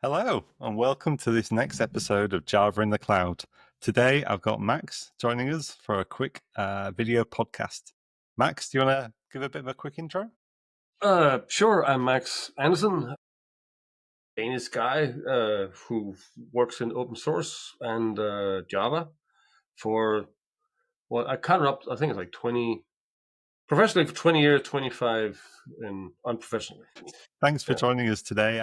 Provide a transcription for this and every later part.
Hello, and welcome to this next episode of Java in the Cloud. Today, I've got Max joining us for a quick video podcast. Max, do you want to give a bit of a quick intro? Sure. I'm Max Andersen, Danish guy who works in open source and Java for I counted up. I think it's like 20 professionally for 20 years, 25 and unprofessionally. Thanks for joining us today.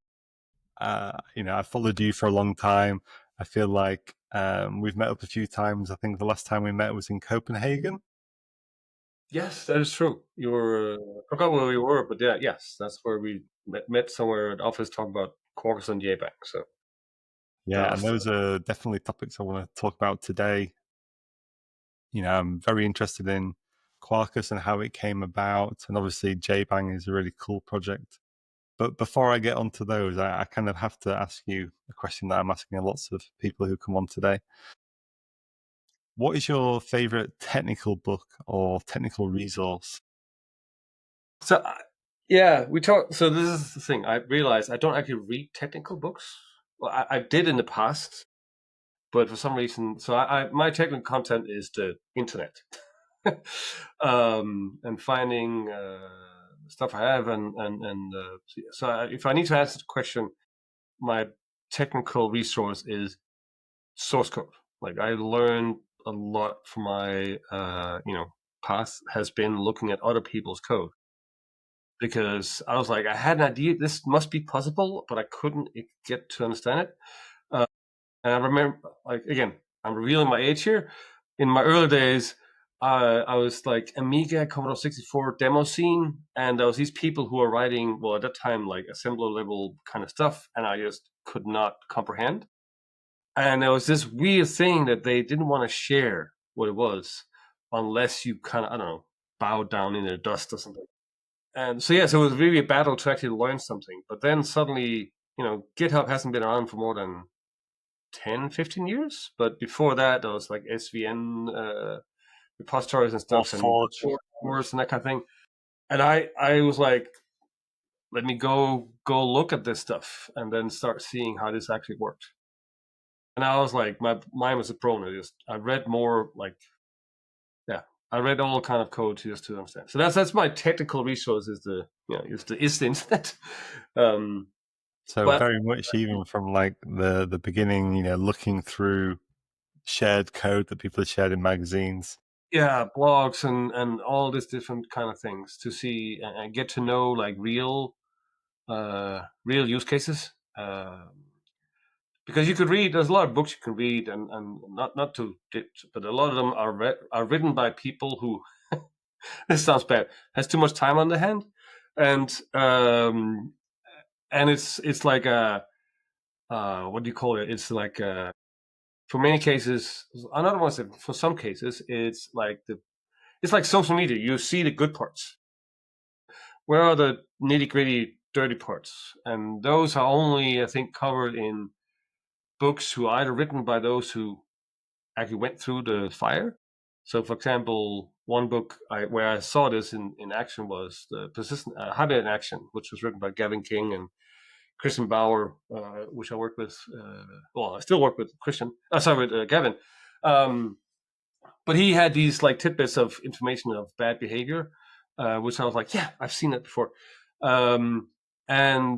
I've followed you for a long time. I feel like we've met up a few times. I think the last time we met was in Copenhagen. Yes, that is true. You were I forgot where we were, but yeah, yes, that's where we met somewhere at the office talking about Quarkus and Jbang. So Yeah, and those are definitely topics I want to talk about today. I'm very interested in Quarkus and how it came about, and obviously Jbang is a really cool project. But before I get onto those, I kind of have to ask you a question that I'm asking lots of people who come on today. What is your favorite technical book or technical resource? So yeah, we talked. So this is the thing. I realized I don't actually read technical books. Well, I did in the past, but for some reason, so my technical content is the internet, and finding stuff I have, if I need to answer the question, my technical resource is source code. Like I learned a lot from my path has been looking at other people's code because I was like I had an idea this must be possible, but I couldn't get to understand it. And I remember, like, again, I'm revealing my age here. In my early days, I was like Amiga, Commodore 64 demo scene, and there was these people who were writing, well, at that time, like assembler level kind of stuff, and I just could not comprehend. And there was this weird thing that they didn't want to share what it was unless you kind of, I don't know, bowed down in the dust or something. And so, yeah, so it was really a battle to actually learn something. But then suddenly, GitHub hasn't been around for more than 10, 15 years. But before that, there was like SVN repositories and stuff and forks and that kind of thing. And I was like, let me go look at this stuff and then start seeing how this actually worked. And I was like, my mind was a prone. I read more like, yeah, I read all kind of code just to understand. So that's my technical resource is the internet. So very much even from like the beginning, looking through shared code that people have shared in magazines. Yeah, blogs and all these different kind of things to see and get to know like real use cases. Because you could read, there's a lot of books you can read, and not to, but a lot of them are written by people who this sounds bad has too much time on their hand, and it's like a what do you call it? It's like for many cases, I don't want to say for some cases, it's like social media. You see the good parts. Where are the nitty gritty, dirty parts? And those are only, I think, covered in books who are either written by those who actually went through the fire. So, for example, one book where I saw this in action was the Persistent Hibernate in Action, which was written by Gavin King and Christian Bauer, which I work with. I still work with Christian. With Gavin. But he had these like tidbits of information of bad behavior, which I was like, yeah, I've seen it before. But I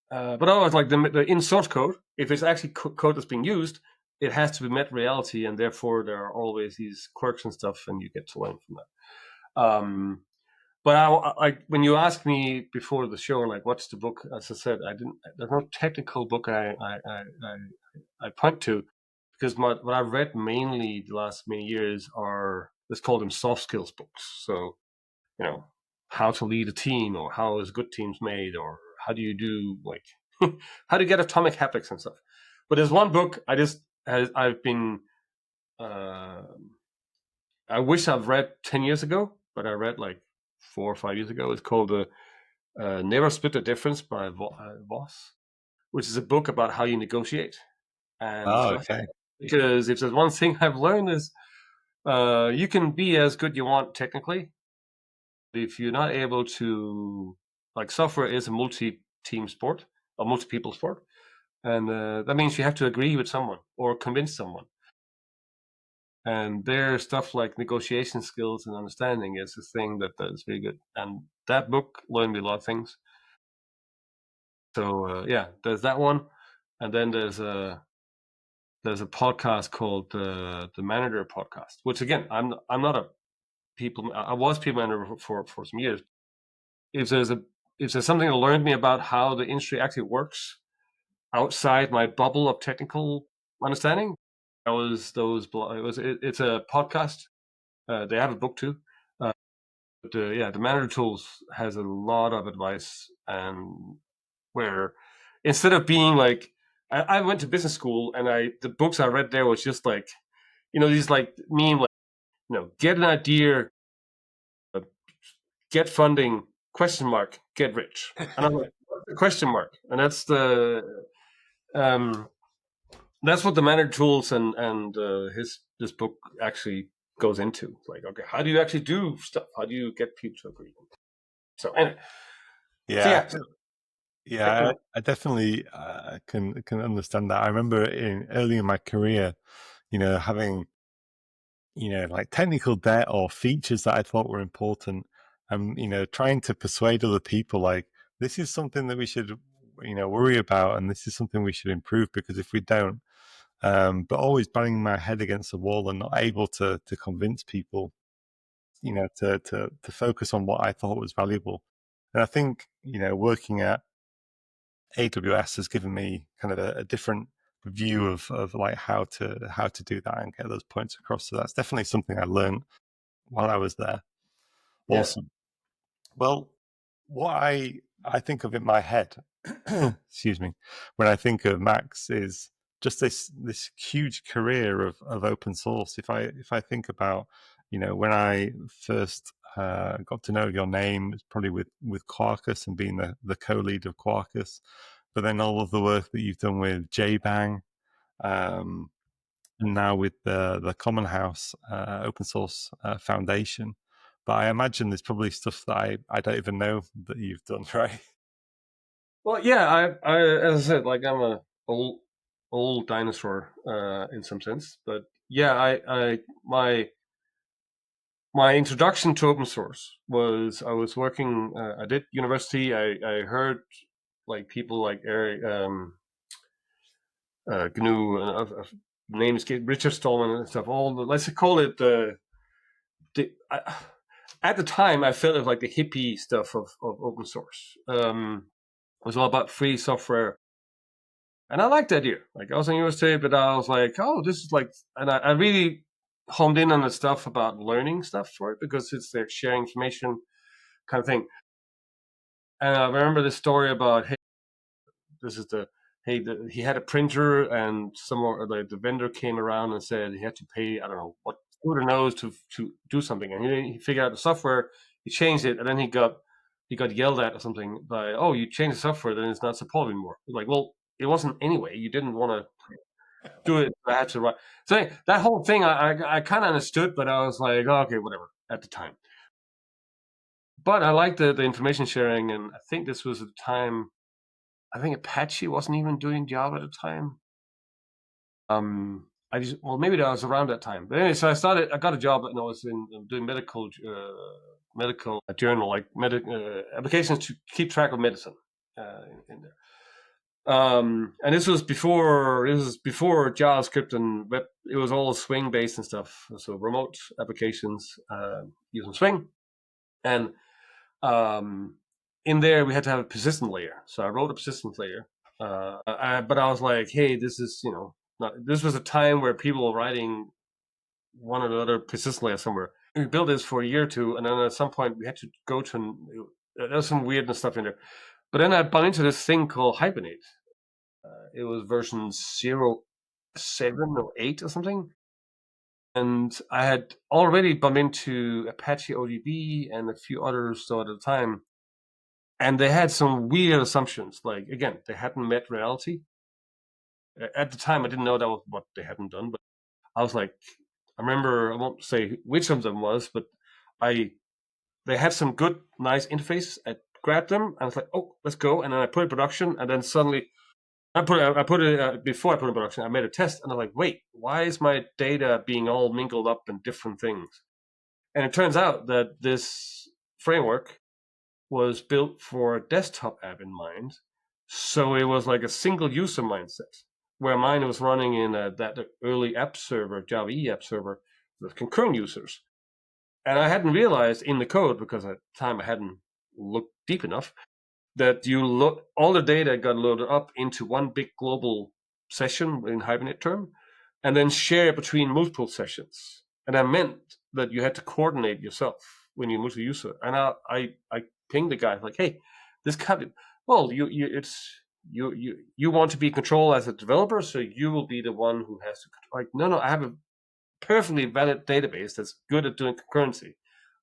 was like the in source code, if it's actually code that's being used, it has to be met reality, and therefore there are always these quirks and stuff, and you get to learn from that. But I when you asked me before the show, like, what's the book? As I said, there's no technical book I point to because what I've read mainly the last many years are, let's call them soft skills books. So, how to lead a team, or how is good teams made, or how do you do like how to get atomic habits and stuff. But there's one book I've been I wish I've read 10 years ago, but I read like 4 or 5 years ago. It's called Never Split the Difference by Voss, which is a book about how you negotiate. And okay. Because if there's one thing I've learned is you can be as good you want technically. If you're not able to, like, software is a multi-team sport, a multi-people sport. and that means you have to agree with someone or convince someone. And their stuff like negotiation skills and understanding is a thing that is very good. And that book learned me a lot of things. So yeah, there's that one, and then there's a podcast called the Manager Podcast, which again, I'm not a people. I was people manager for some years. If there's something that learned me about how the industry actually works outside my bubble of technical understanding, that was those. It's a podcast. They have a book too. But yeah, the Manager Tools has a lot of advice, and where instead of being like, I went to business school, and the books I read there was just like, these like like, get an idea, uh, get funding, question mark, get rich. And I'm like, what's the question mark? And that's what the Manager Tools and this book actually goes into. Like, okay, how do you actually do stuff? How do you get people to agree? So anyway, Yeah. so Yeah, I definitely can understand that. I remember early in my career, having like technical debt or features that I thought were important, and trying to persuade other people like this is something that we should worry about, and this is something we should improve, because if we don't, but always banging my head against the wall and not able to convince people, to focus on what I thought was valuable. And I think working at AWS has given me kind of a different view of like how to do that and get those points across. So that's definitely something I learned while I was there. yeah. Awesome. Well, what I think of in my head, excuse me, when I think of Max is just this huge career of open source. If I think about when I first got to know your name, it's probably with Quarkus and being the co-lead of Quarkus, but then all of the work that you've done with Jbang, and now with the Commonhouse open source foundation. But I imagine there's probably stuff that I don't even know that you've done, right? Well, yeah, I as I said, like I'm a old dinosaur in some sense, but yeah, my introduction to open source was I was working. I did university. I heard like people like Eric GNU names get Richard Stallman and stuff. All the, let's call it at the time I felt it like the hippie stuff of open source. It was all about free software. And I liked the idea. Like I was in university, but I was like, oh, this is like, and I really honed in on the stuff about learning stuff for it because it's like sharing information kind of thing. And I remember this story about, hey, this is he had a printer and some more, like the vendor came around and said he had to pay, I don't know what, who knows to do something. And he figured out the software, he changed it, and then he got yelled at or something by, oh, you changed the software, then it's not supported anymore. Like, well, it wasn't anyway. You didn't want to do it. I had to write. So that whole thing, I kind of understood, but I was like, oh, okay, whatever at the time. But I liked the information sharing, and I think this was at the time. I think Apache wasn't even doing Java at the time. I just maybe that was around that time. But anyway, so I got a job, and I was doing medical journal, like applications to keep track of medicine in there. And this was before JavaScript and web. It was all Swing based and stuff. So remote applications using Swing, and in there we had to have a persistent layer. So I wrote a persistent layer, but I was like, hey, this is this was a time where people were writing one or the other persistent layer somewhere. We built this for a year or two, and then at some point we had to go to. There's some weirdness stuff in there, but then I bumped into this thing called Hibernate. It was version 07 or 8 or something. And I had already bumped into Apache ODB and a few others at the time. And they had some weird assumptions. Like, again, they hadn't met reality. At the time, I didn't know that was what they hadn't done. But I was like, I remember, I won't say which of them was, but they had some good, nice interface. I grabbed them and I was like, oh, let's go. And then I put it in production. And then suddenly I put it before I put it in production. I made a test, and I'm like, wait, why is my data being all mingled up in different things? And it turns out that this framework was built for a desktop app in mind, so it was like a single user mindset. Where mine was running in that early app server, Java EE app server, with concurrent users, and I hadn't realized in the code because at the time I hadn't looked deep enough that you look all the data got loaded up into one big global session in Hibernate term, and then share between multiple sessions. And that meant that you had to coordinate yourself when you move to user. And I pinged the guy like, hey, this can't be. Well, you want to be controlled as a developer, so you will be the one who has to. Like, no, I have a perfectly valid database that's good at doing concurrency.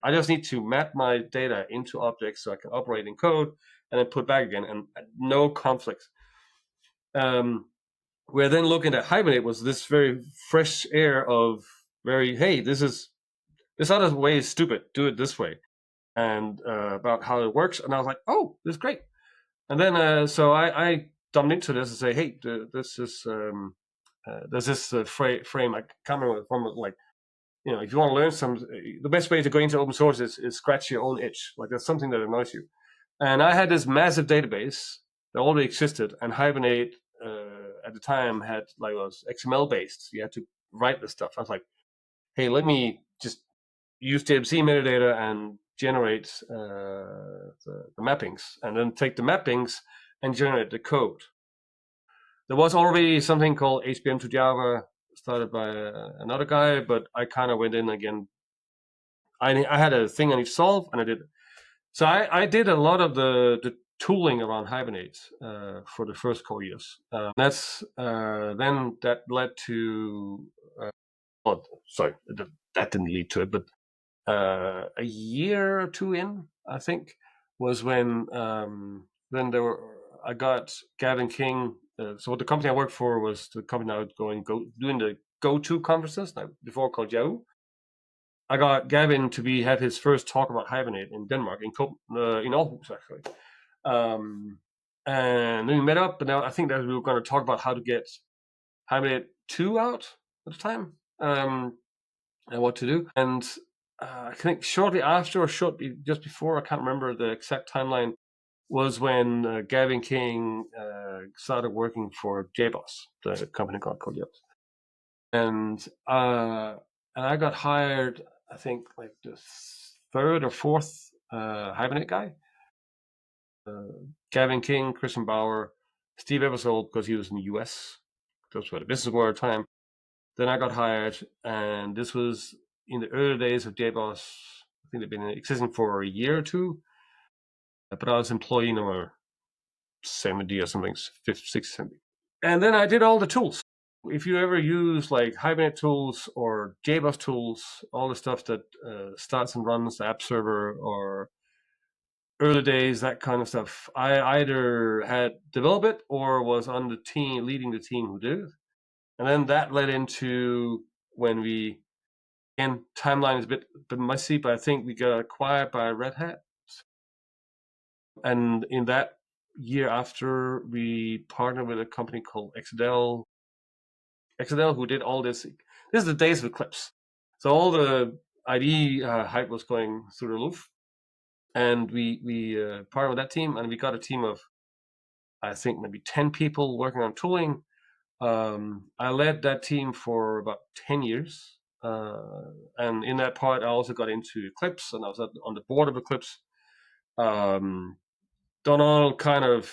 I just need to map my data into objects so I can operate in code and then put back again, and no conflicts. We're then looking at Hibernate was this very fresh air of hey, this other way is stupid. Do it this way, and about how it works. And I was like, oh, this is great. And then so I dumped into this and say, hey, this is there's this frame. I can't remember from like, if you want to learn the best way to go into open source is scratch your own itch. Like there's something that annoys you. And I had this massive database that already existed, and Hibernate at the time had like was XML based. You had to write the stuff. I was like, hey, let me just use DMC metadata and generate the mappings, and then take the mappings and generate the code. There was already something called HBM to Java started by another guy, but I kind of went in again. I had a thing I need to solve, and I did it. So I did a lot of the tooling around Hibernate for the first couple years. That's then that led to that didn't lead to it, but a year or two in, I think, was when then I got Gavin King. So the company I worked for was the company I was doing the go-to conferences, like before called Yahoo. I got Gavin to have his first talk about Hibernate in Denmark, in Aarhus, actually. And then we met up, and I think that we were going to talk about how to get Hibernate 2 out at the time, and what to do. And I think shortly after, or shortly just before, I can't remember the exact timeline, was when Gavin King started working for JBoss, the company called JBoss. And I got hired, I think, like the third or fourth Hibernate guy. Gavin King, Christian Bauer, Steve Eversole, because he was in the US. That's where the business were at the time. Then I got hired, and this was in the early days of JBoss. I think they've been existing for a year or two. But I was employee number 70 or something, 50, 60, 70. And then I did all the tools. If you ever use like Hibernate tools or JBoss tools, all the stuff that starts and runs the app server or early days, that kind of stuff, I either had developed it or was on the team, leading the team who did it. And then that led into when again, timeline is a bit messy, but I think we got acquired by Red Hat. And in that year after, we partnered with a company called Exadel, who did all this. This is the days of Eclipse. So all the IDE hype was going through the roof. And we partnered with that team, and we got a team of, I think, maybe 10 people working on tooling. I led that team for about 10 years. And in that part, I also got into Eclipse, and I was on the board of Eclipse. Done all kind of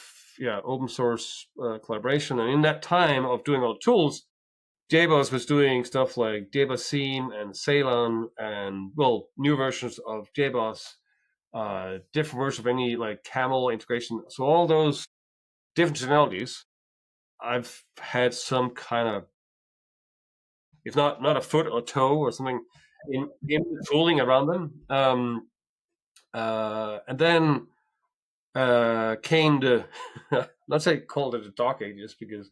open source collaboration. And in that time of doing all the tools, JBoss was doing stuff like JBoss Seam and Ceylon, and new versions of JBoss, different versions of any like Camel integration. So all those different technologies, I've had some kind of, if not a foot or toe or something, in tooling around them. And then came the, not say called it the dark ages, because,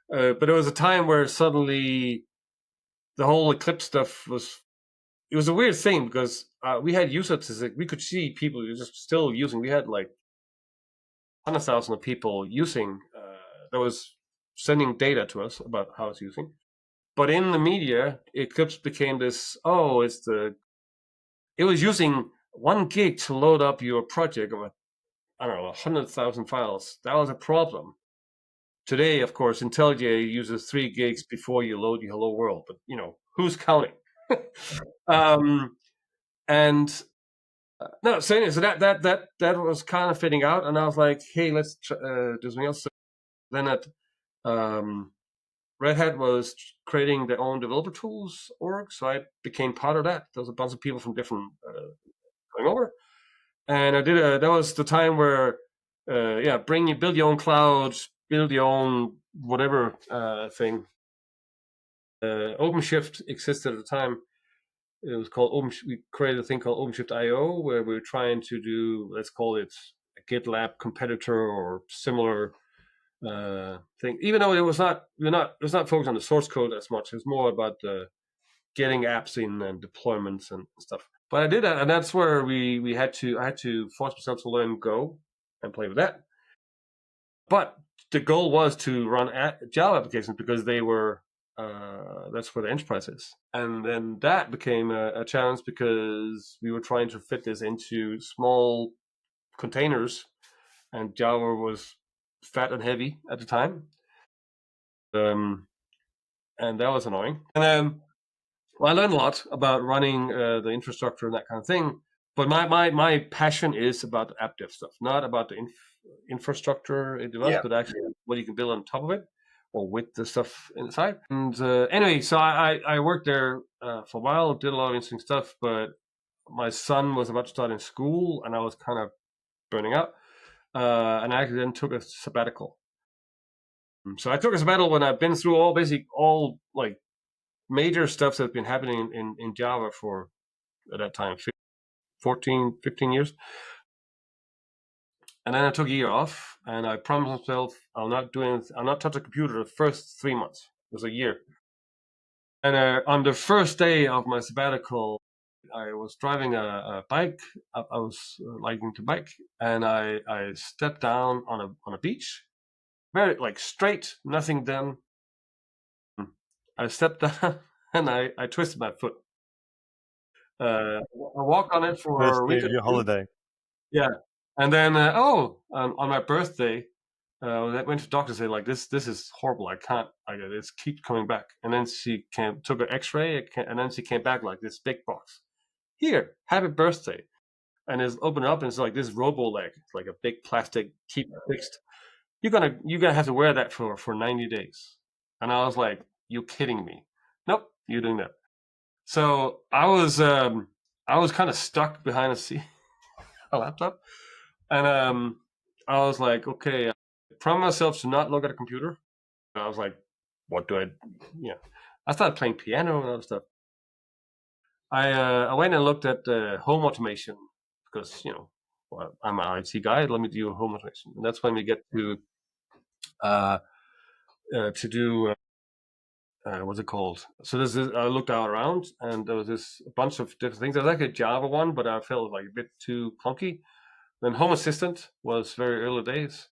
but there was a time where suddenly the whole Eclipse stuff it was a weird thing, because we had users, we could see people just still using, we had like 100,000 of people using that was sending data to us about how it's using. But in the media, Eclipse became this. It was using 1 gig to load up your project of 100,000 files. That was a problem. Today, of course, IntelliJ uses 3 gigs before you load your hello world. But who's counting? And no, so anyway, so that was kind of fitting out, and I was like, hey, let's do something else. So then at Red Hat was creating their own developer tools org, so I became part of that. There was a bunch of people from different going over, and that was the time where build your own cloud, build your own whatever thing. OpenShift existed at the time. It was called we created a thing called OpenShift IO, where we were trying to do, let's call it a GitLab competitor or similar thing. Even though it was not focused on the source code as much. It was more about getting apps in and deployments and stuff. But I did that, and that's where I had to force myself to learn Go and play with that. But the goal was to run Java applications because they were that's where the enterprise is. And then that became a challenge because we were trying to fit this into small containers, and Java was fat and heavy at the time. And that was annoying. And I learned a lot about running the infrastructure and that kind of thing. But my passion is about the app dev stuff, not about the infrastructure it develops, but actually what you can build on top of it or with the stuff inside. And anyway, so I worked there for a while, did a lot of interesting stuff, but my son was about to start in school and I was kind of burning out. And I then took a sabbatical. So I took a sabbatical when I've been through all like major stuff that's been happening in Java for, at that time, 14, 15 years. And then I took a year off, and I promised myself I'll not touch a computer the first 3 months. It was a year. And on the first day of my sabbatical, I was driving a bike. I was liking to bike, and I stepped down on a beach, very like straight, nothing done. I stepped down and I twisted my foot. I walked on it for First a day week. of your holiday. Yeah, and then on my birthday, I went to the doctor and said like this is horrible. I can't. This keeps coming back. And then she took an X-ray, and then she came back like this big box. Here, happy birthday. And it's opened up and it's like this robo leg. It's like a big plastic, keep it fixed. You're gonna have to wear that for 90 days. And I was like, you kidding me? Nope, you're doing that. So I was kind of stuck behind a laptop, and I was like, okay, I promised myself to not look at a computer. I was like, what do I? Yeah, I started playing piano and other stuff. I went and looked at home automation because well, I'm an IT guy. Let me do home automation, and that's when we get to do what's it called? So I looked out around, and there was this bunch of different things. There was like a Java one, but I felt like a bit too clunky. Then Home Assistant was very early days.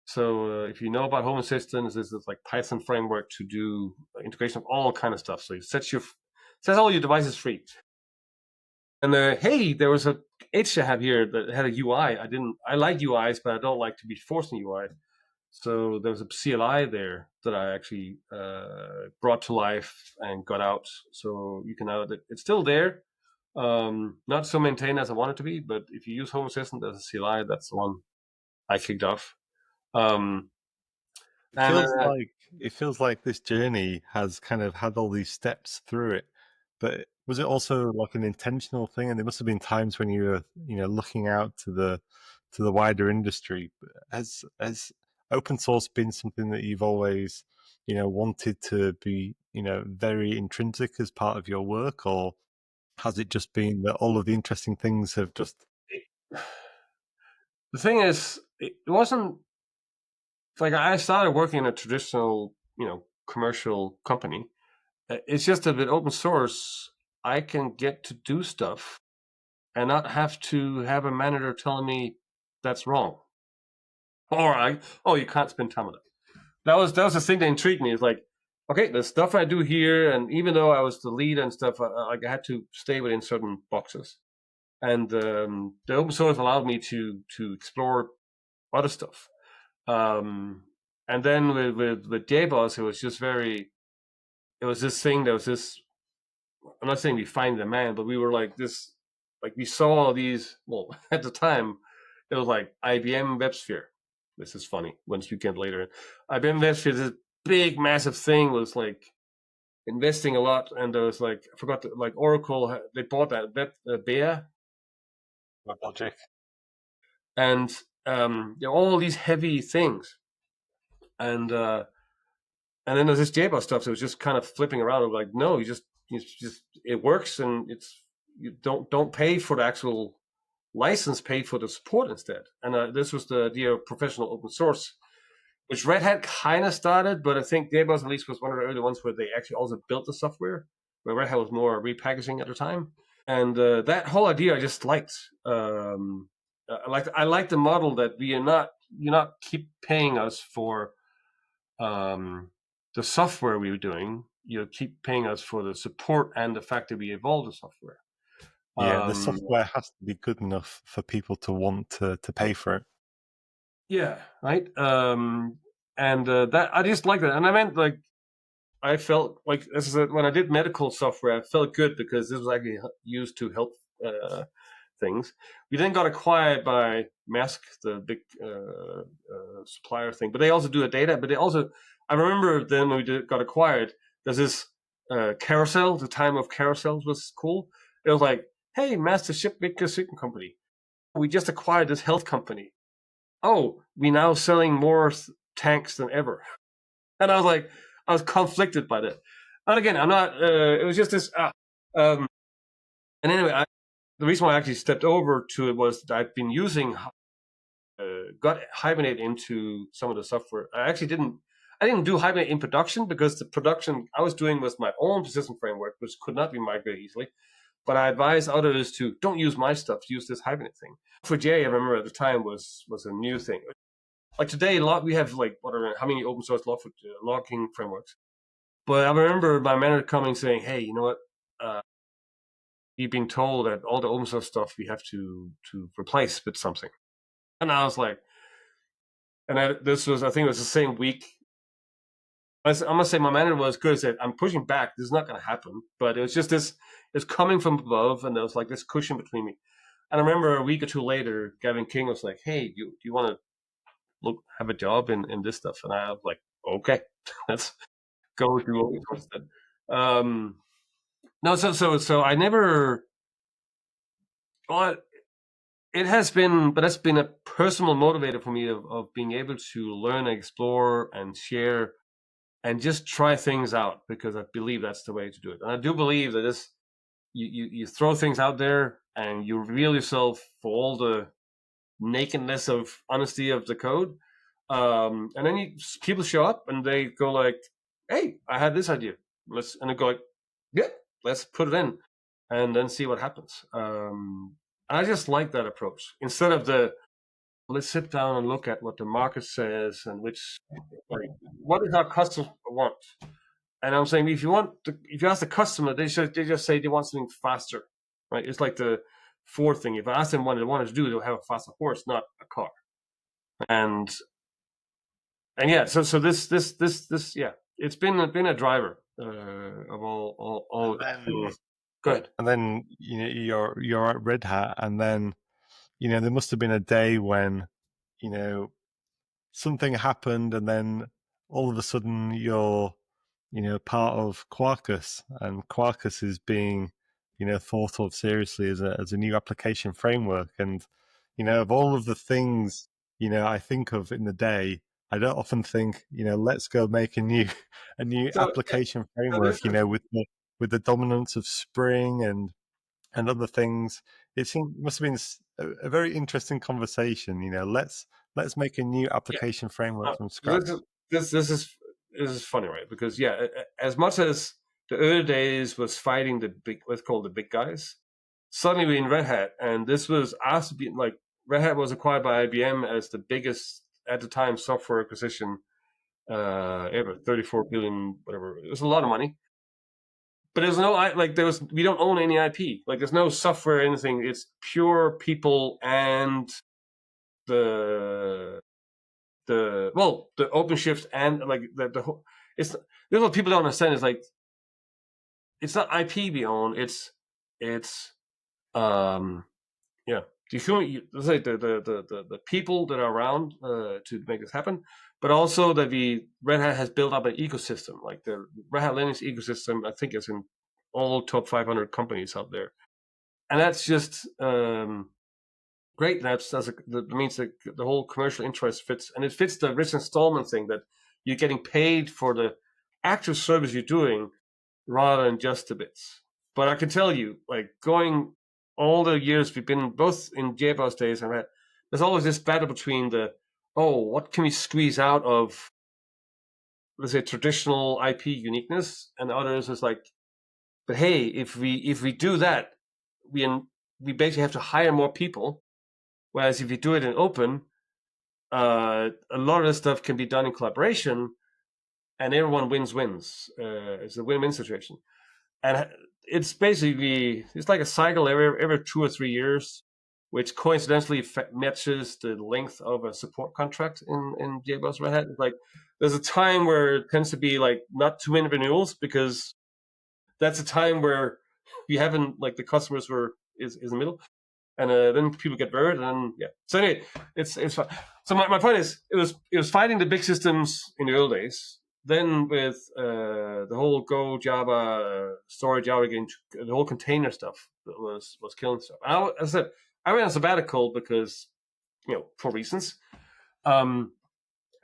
So if you know about Home Assistant, this is like Python framework to do integration of all kind of stuff. So it sets all your devices free. And hey, there was a itch I have here that had a UI. I like UIs, but I don't like to be forced in UI. So there was a CLI there that I actually brought to life and got out. So you can know that it's still there. Not so maintained as I want it to be, but if you use Home Assistant as a CLI, that's the one I kicked off. It feels like this journey has kind of had all these steps through it. But was it also like an intentional thing? And there must have been times when you were, looking out to the wider industry. Has open source been something that you've always, wanted to be, very intrinsic as part of your work, or has it just been that all of the interesting things have just? The thing is, it wasn't like I started working in a traditional, commercial company. It's just that with open source, I can get to do stuff and not have to have a manager telling me that's wrong. Or you can't spend time on it. that was the thing that intrigued me. It's like, okay, the stuff I do here, and even though I was the lead and stuff, I had to stay within certain boxes. And the open source allowed me to explore other stuff. And then with JBoss, it was this thing that was this. I'm not saying we find the man, but we were like this, like we saw these. Well, at the time, it was like IBM WebSphere. This is funny. Once you get later, IBM WebSphere, this big, massive thing was like investing a lot, and there was like I forgot, like Oracle, they bought that Bear Logic. and all these heavy things, and then there's this JBoss stuff that was just kind of flipping around. I'm like, no, you just it works, and you don't pay for the actual license, pay for the support instead. And this was the idea of professional open source, which Red Hat kind of started, but I think JBoss at least was one of the early ones where they actually also built the software, where Red Hat was more repackaging at the time. And that whole idea I just liked. I like the model that you're not keep paying us for the software we were doing. You keep paying us for the support and the fact that we evolve the software. Yeah, the software has to be good enough for people to want to pay for it. Yeah, right. And that I just like that, and I meant like I felt like when I did medical software, I felt good because this was actually used to help things. We then got acquired by Mask, the big supplier thing, but they also do a data. But they also, I remember then when we got acquired, there's this carousel. The time of carousels was cool. It was like, hey, Master Shipmaker Shipping Company, we just acquired this health company. Oh, we now selling more tanks than ever. And I was like, I was conflicted by that. And again, I'm not. It was just this. And anyway, the reason why I actually stepped over to it was that I've been using, got Hibernate into some of the software. I didn't do Hibernate in production because the production I was doing was my own persistent framework, which could not be migrated easily. But I advise others to don't use my stuff, use this Hibernate thing. For J, I remember at the time was a new thing. Like today, we have like how many open source logging frameworks. But I remember my manager coming saying, "Hey, you know what? You've been told that all the open source stuff we have to replace with something." And I was like, this was, I think it was the same week. I must say my manager was good. Said, "I'm pushing back. This is not going to happen." But it was just this. It's coming from above, and there was like this cushion between me. And I remember a week or two later, Gavin King was like, "Hey, do you want to have a job in this stuff?" And I was like, "Okay, let's go do what we wanted." No, so I never. Well, it has been, but that's been a personal motivator for me of being able to learn, explore, and share, and just try things out because I believe that's the way to do it. And I do believe that this you throw things out there and you reveal yourself for all the nakedness of honesty of the code, and then people show up and they go like, "Hey, I had this idea. And they go like, yeah, let's put it in, and then see what happens." I just like that approach instead of let's sit down and look at what the market says and what does our customer want. And I'm saying if you ask the customer, they just say they want something faster, right? It's like the Ford thing. If I ask them what they wanted to do, they'll have a faster horse, not a car. And yeah, so this yeah, it's been a driver of all. Go ahead. And then you're at Red Hat, and then there must have been a day when something happened, and then all of a sudden you're part of Quarkus, and Quarkus is being thought of seriously as a new application framework. And of all of the things I think of in the day, I don't often think let's go make a new So, application so framework with the dominance of Spring and other things. It must have been a very interesting conversation. Let's make a new yeah, application framework from so scratch. this is funny, right? Because yeah, as much as the early days was fighting the big, let's call the big guys, suddenly we're in Red Hat, and this was after being like Red Hat was acquired by IBM as the biggest at the time software acquisition ever, 34 billion, whatever. It was a lot of money. But there's no we don't own any IP. Like there's no software or anything. It's pure people and the the OpenShift and like the whole. It's this is what people don't understand is like it's not IP we own. It's yeah, the human, let's say the people that are around to make this happen, but also that the Red Hat has built up an ecosystem. Like the Red Hat Linux ecosystem, I think is in all top 500 companies out there, and that's just great. That means that the whole commercial interest fits, and it fits the rich installment thing that you're getting paid for the actual service you're doing rather than just the bits. But I can tell you, like going all the years we've been both in JBoss days and that, there's always this battle between what can we squeeze out of, let's say, traditional IP uniqueness, and others is like, but hey, if we do that, we basically have to hire more people. Whereas if you do it in open, a lot of this stuff can be done in collaboration, and everyone wins. It's a win-win situation. And it's basically like a cycle every 2 or 3 years, which coincidentally matches the length of a support contract in JBoss Red Hat. Like there's a time where it tends to be like not too many renewals because that's a time where you haven't like the customers is in the middle, and then people get buried, and yeah. So anyway, it's fun. So my point is, it was fighting the big systems in the old days. Then with the whole Go Java storage Java game, the whole container stuff that was killing stuff. And as I said, I went on sabbatical because for reasons. And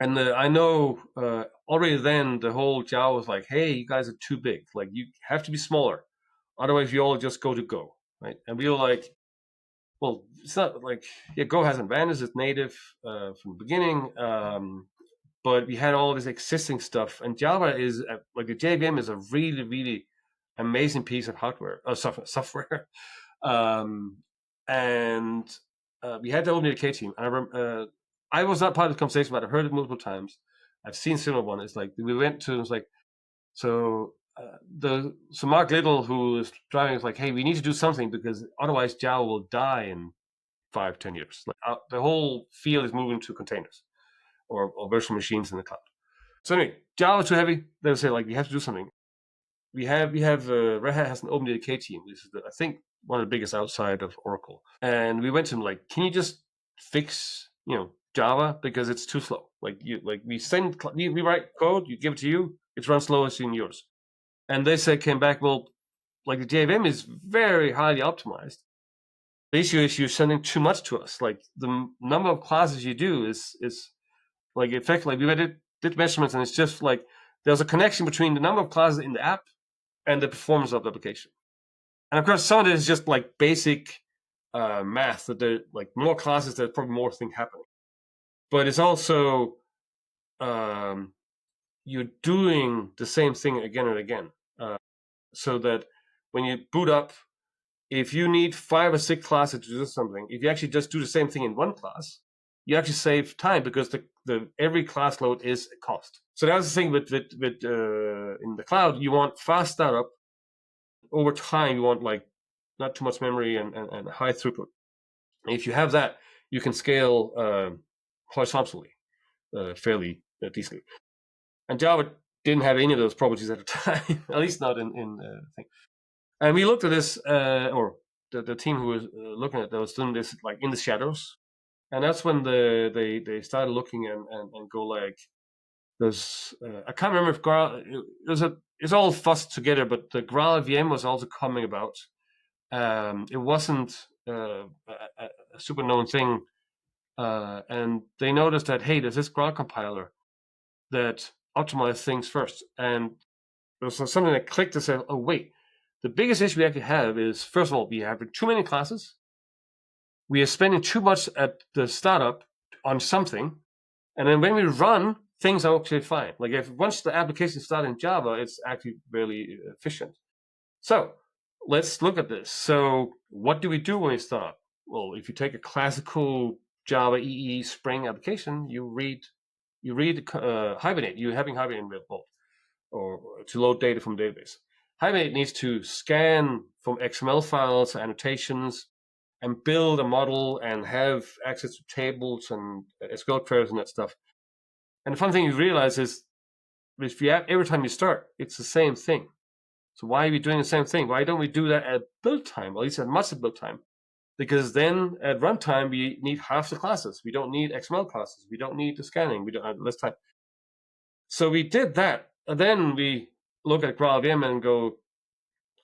I know already then the whole Java was like, hey, you guys are too big. Like you have to be smaller, otherwise you all just go to Go, right? And we were like, well, it's not like Go hasn't vanished; it's native from the beginning. But we had all this existing stuff, and Java is like the JVM is a really, really amazing piece of hardware or software. And we had the OpenDK team. I was not part of the conversation, but I've heard it multiple times. I've seen similar one. It's like we went to. It's like so. So Mark Little, who is driving, is like, hey, we need to do something because otherwise Java will die in 5-10 years. Like, the whole field is moving to containers or virtual machines in the cloud. So anyway, Java too heavy. They say like we have to do something. We have Red Hat has an OpenDK team. This is I think one of the biggest outside of Oracle. And we went to them like, can you just fix Java because it's too slow. Like we write code, you give it to you, it runs slower than yours. And they came back, well, like the JVM is very highly optimized. The issue is you're sending too much to us. Like the number of classes you do is like effectively we did measurements, and it's just like there's a connection between the number of classes in the app and the performance of the application. And of course, some of it is just like basic math that there like more classes, there's probably more things happening. But it's also you're doing the same thing again and again, so that when you boot up, if you need 5 or 6 classes to do something, if you actually just do the same thing in one class, you actually save time because the every class load is a cost. So that's the thing with in the cloud, you want fast startup. Over time, you want like not too much memory and high throughput. And if you have that, you can scale horizontally fairly decently. And Java didn't have any of those properties at the time, at least not in thing. And we looked at this, or the team who was looking at those doing this like in the shadows, and that's when they started looking and go like, there's I can't remember if Graal it's all fussed together, but the Graal VM was also coming about. It wasn't a super known thing, and they noticed that hey, there's this Graal compiler that optimizes things first, and there was something that clicked to say, oh wait, the biggest issue we actually have is first of all we have too many classes. We are spending too much at the startup on something, and then when we run, things are actually fine. Like if once the application starts in Java, it's actually really efficient. So let's look at this. So what do we do when we start? Well, if you take a classical Java EE Spring application, you read you read Hibernate, you're having Hibernate available, or to load data from database. Hibernate needs to scan from XML files, annotations, and build a model and have access to tables and SQL queries and that stuff. And the fun thing you realize is, if you have, every time you start, it's the same thing. So why are we doing the same thing? Why don't we do that at build time, or at least at much of build time? Because then at runtime, we need half the classes. We don't need XML classes. We don't need the scanning. We don't have less time. So we did that. And then we look at GraalVM and go,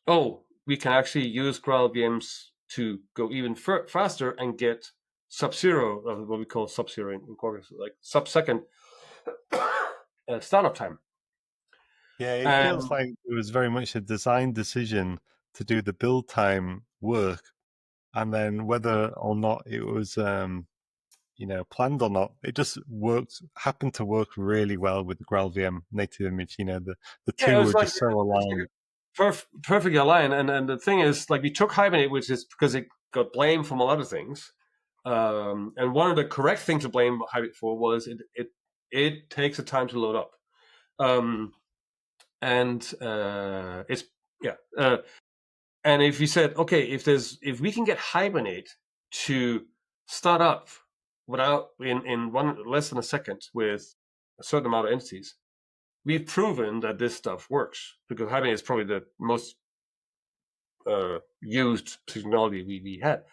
oh, we can actually use GraalVMs to go even faster and get sub-zero, what we call sub-zero in Quarkus, like sub-second startup time. Yeah, it feels like it was very much a design decision to do the build time work, and then whether or not it was planned or not, it just happened to work really well with the GraalVM native image. The two were just so aligned. Perfectly aligned. And the thing is, like, we took Hibernate, which is because it got blamed from a lot of things. And one of the correct things to blame Hibernate for was it takes a time to load up. And if you said, okay, if we can get Hibernate to start up without in less than a second with a certain amount of entities, we've proven that this stuff works, because Hibernate is probably the most used technology we had.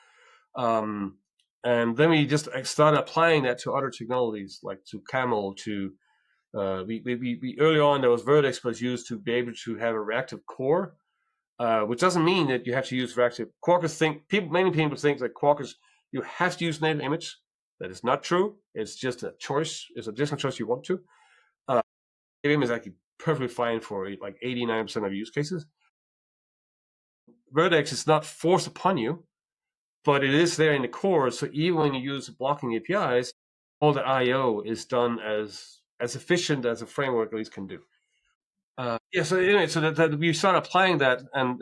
And then we just started applying that to other technologies, like to Camel, to we early on there was Vertex was used to be able to have a reactive core, which doesn't mean that you have to use reactive. Many people think that Quarkus you have to use native image. That is not true. It's just a choice. It's a different choice you want to. Native image is actually perfectly fine for like 89% of use cases. Vertex is not forced upon you, but it is there in the core. So even when you use blocking APIs, all the I/O is done as efficient as a framework at least can do. So anyway, so that we start applying that, and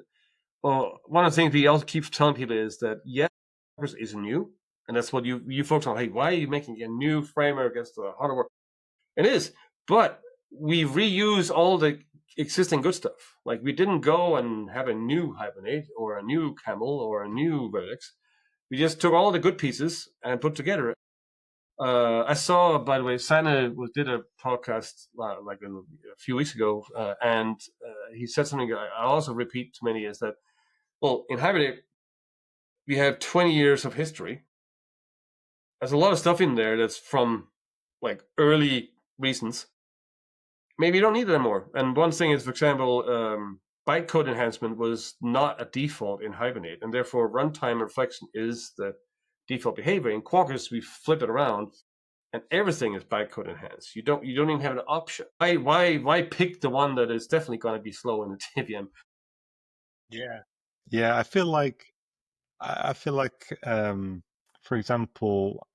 one of the things we also keep telling people is that Quarkus is new, and that's what you folks are. Hey, why are you making a new framework against the hardware? It is, but we reuse all the existing good stuff. Like, we didn't go and have a new Hibernate or a new Camel or a new Vertex. We just took all the good pieces and put together. I saw, by the way, Sana did a podcast like a few weeks ago, and he said something I also repeat to many, is that, well, in Hibernate, we have 20 years of history. There's a lot of stuff in there that's from like early reasons. Maybe you don't need it anymore. And one thing is, for example, bytecode enhancement was not a default in Hibernate, and therefore runtime reflection is the default behavior. In Quarkus, we flip it around, and everything is bytecode enhanced. You don't even have an option. Why pick the one that is definitely going to be slow in the JVM? Yeah. I feel like, for example,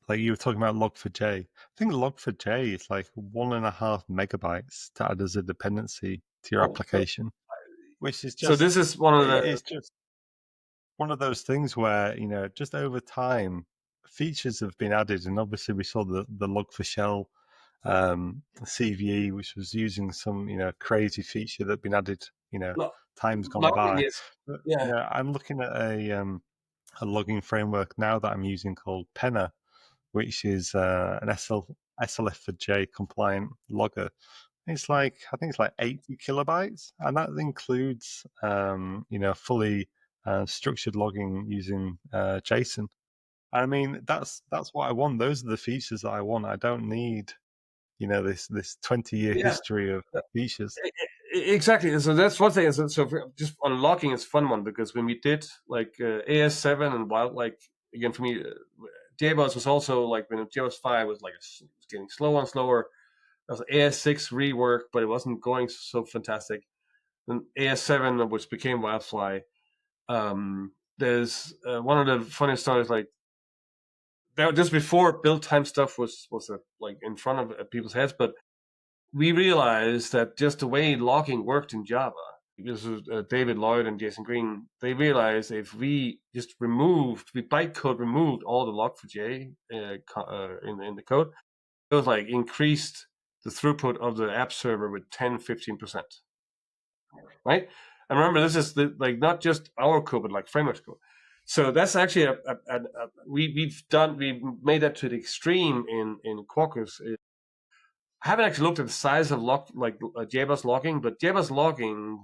like you were talking about Log4j. I think Log4j is like 1.5 megabytes to add as a dependency to your application, which is just. So this is one of the. It's just one of those things where, just over time, features have been added, and obviously we saw the Log4Shell CVE, which was using some crazy feature that had been added times gone by. But, I'm looking at a logging framework now that I'm using called Penna, which is an SLF4J compliant logger. It's like, I think it's like 80 kilobytes, and that includes fully structured logging using JSON. I mean, that's what I want. Those are the features that I want. I don't need this 20-year history of features. Exactly. So that's one thing. So just on logging, it's a fun one, because when we did like AS7 and Wild, like, again, for me, JBoss was also like, when JBoss 5 was like getting slower and slower. There was AS6 rework, but it wasn't going so fantastic. Then AS7, which became Wildfly. There's one of the funny stories, like, that just before build time stuff was like in front of people's heads, but we realized that just the way logging worked in Java, this was David Lloyd and Jason Green, they realized if we just bytecode removed all the log4j in the code, it was like increased the throughput of the app server with 10-15%. Right? And remember, this is like not just our code, but like framework code. So that's actually we've made that to the extreme in Quarkus. I haven't actually looked at the size of JBoss logging, but JBoss logging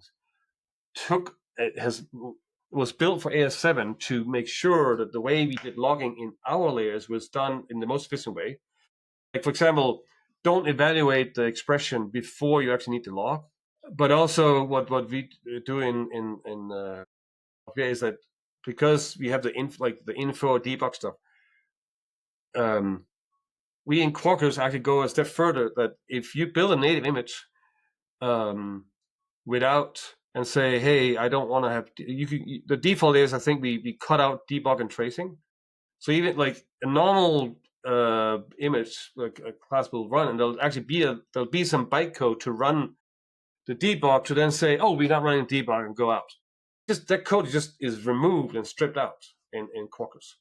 was built for AS7 to make sure that the way we did logging in our layers was done in the most efficient way. Like, for example, don't evaluate the expression before you actually need to log. But also, what we do in is that because we have the info debug stuff, we in Quarkus actually go a step further. That if you build a native image without and say, hey, I don't want to have the default is I think we cut out debug and tracing. So even like a normal image, like a class will run, and there'll be some bytecode to run the debug to then say, oh, we're not running debug and go out. Just that code just is removed and stripped out in Quarkus.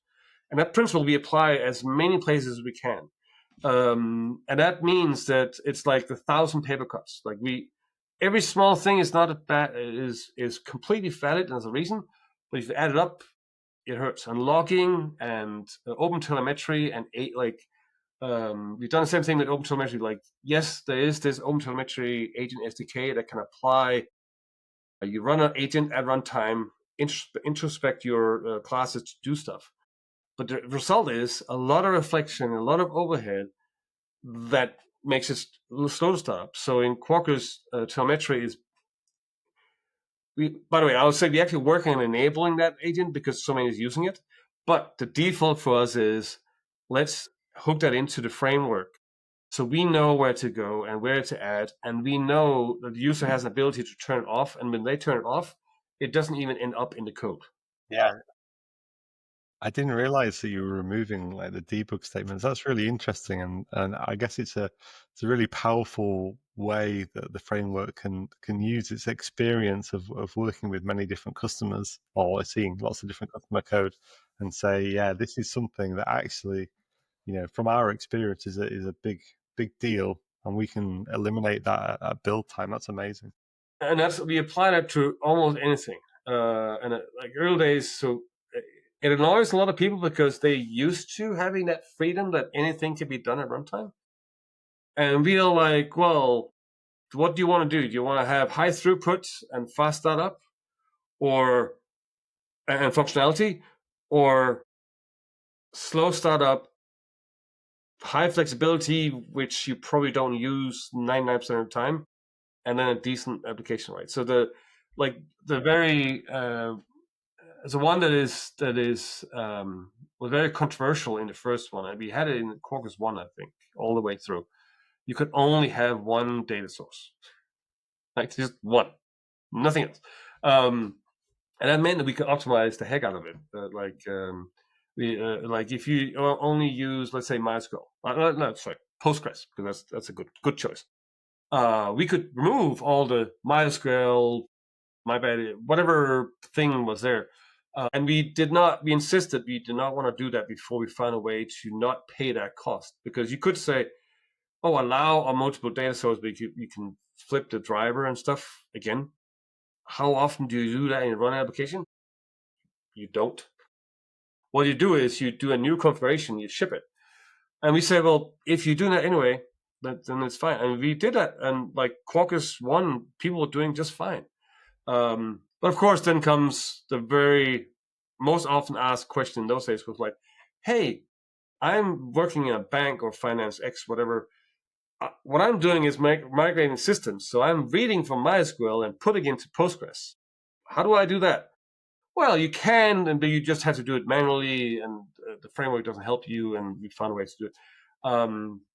And that principle we apply as many places as we can. And that means that it's like the 1,000 paper cuts. Like every small thing is not is completely valid and there's a reason, but if you add it up, it hurts. And logging and open telemetry and we've done the same thing with OpenTelemetry. Like, yes, there is this OpenTelemetry agent SDK that can apply. You run an agent at runtime, introspect your classes to do stuff. But the result is a lot of reflection, a lot of overhead that makes it slow to start up. So in Quarkus, telemetry is. By the way, I would say we're actually working on enabling that agent because so many is using it. But the default for us is let's hook that into the framework. So we know where to go and where to add, and we know that the user has an ability to turn it off. And when they turn it off, it doesn't even end up in the code. Yeah. I didn't realize that you were removing like the debug statements. That's really interesting, and I guess it's a really powerful way that the framework can use its experience of working with many different customers or seeing lots of different customer code and say, yeah, this is something that actually, from our experience is a big deal, and we can eliminate that at build time. That's amazing. And we apply that to almost anything. Like early days, so it annoys a lot of people because they used to having that freedom that anything can be done at runtime. And we are like, well, what do you want to do? Do you want to have high throughput and fast startup, and functionality, or slow startup, high flexibility, which you probably don't use 99% of the time, and then a decent application, right? So the one was very controversial in the first one, and we had it in Quarkus 1, I think, all the way through. You could only have one data source, like just one, nothing else. And that meant that we could optimize the heck out of it. If you only use, let's say, MySQL, Postgres, because that's a good choice. We could remove all the MySQL, whatever thing was there. And we insisted we did not want to do that before we found a way to not pay that cost. Because you could say, oh, allow a multiple data source, but you can flip the driver and stuff again. How often do you do that in a running application? You don't. What you do is you do a new configuration, you ship it. And we say, well, if you do that anyway, then it's fine. And we did that. And like Quarkus 1, people were doing just fine. But of course, then comes the very most often asked question in those days was like, hey, I'm working in a bank or finance X, whatever. What I'm doing is migrating systems. So I'm reading from MySQL and putting into Postgres. How do I do that? Well, you can, but you just have to do it manually, and the framework doesn't help you, and we found ways to do it.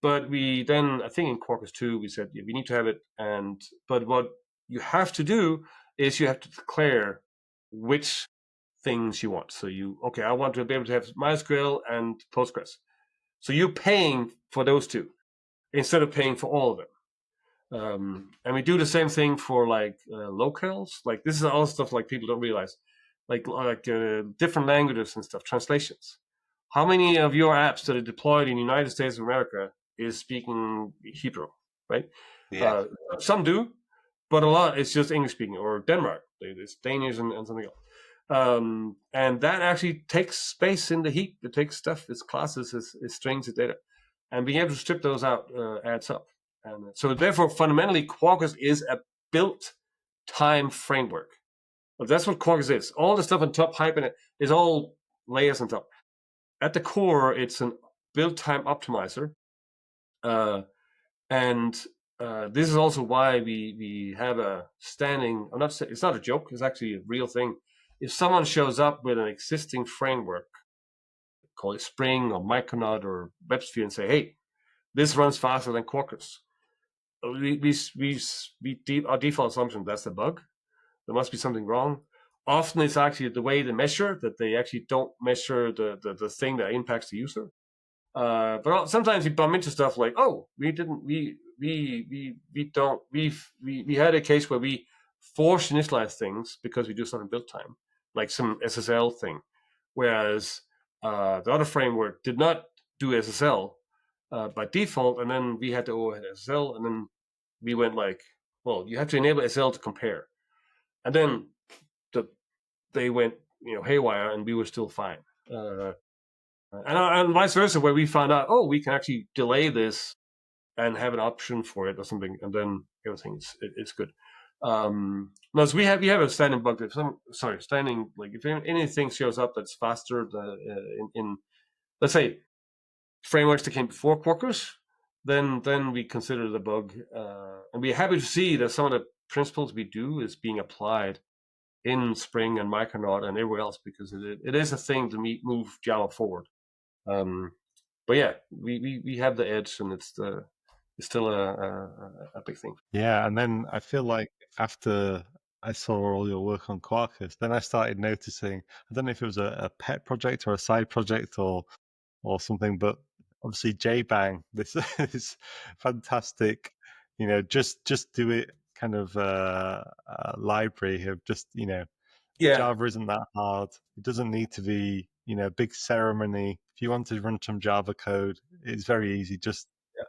But we then, I think in Quarkus 2, we said, yeah, we need to have it. But what you have to do is you have to declare which things you want. So I want to be able to have MySQL and Postgres. So you're paying for those two instead of paying for all of them. And we do the same thing for locales. Like this is all stuff like people don't realize, like different languages and stuff, translations. How many of your apps that are deployed in the United States of America is speaking Hebrew, right? Yeah. Some do, but a lot it's just English speaking, or Denmark. It's Danish and something else. And that actually takes space in the heap. It takes stuff, it's classes, it's strings, it's data. And being able to strip those out adds up. And so therefore, fundamentally, Quarkus is a built time framework. That's what Quarkus is. All the stuff on top, Hibernate, is all layers on top. At the core, it's a build time optimizer. And this is also why we have a standing, I'm not saying it's not a joke, it's actually a real thing. If someone shows up with an existing framework, call it Spring or Micronaut or WebSphere, and say, hey, this runs faster than Quarkus, our default assumption that's a bug. There must be something wrong. Often it's actually the way they measure, that they actually don't measure the thing that impacts the user. But sometimes you bump into stuff like, oh, we had a case where we force initialize things because we do something build time, like some SSL thing, whereas the other framework did not do SSL by default, and then we had to overhead SSL, and then we went like, well, you have to enable SSL to compare, and then they went haywire, and we were still fine. And vice versa, where we found out, oh, we can actually delay this and have an option for it or something, and then everything's it's good. No, so we have a standing bug. Standing, like if anything shows up that's faster in let's say frameworks that came before Quarkus, then we consider the bug, and we're happy to see that some of the principles we do is being applied in Spring and Micronaut and everywhere else, because it is a thing to move Java forward. But yeah, we have the edge, and it's still a big thing. Yeah, and then I feel like after I saw all your work on Quarkus, then I started noticing, I don't know if it was a pet project or a side project or something, but obviously JBang, this is fantastic, just do it kind of library of just, Yeah, Java isn't that hard. It doesn't need to be, big ceremony. If you want to run some Java code, it's very easy. Just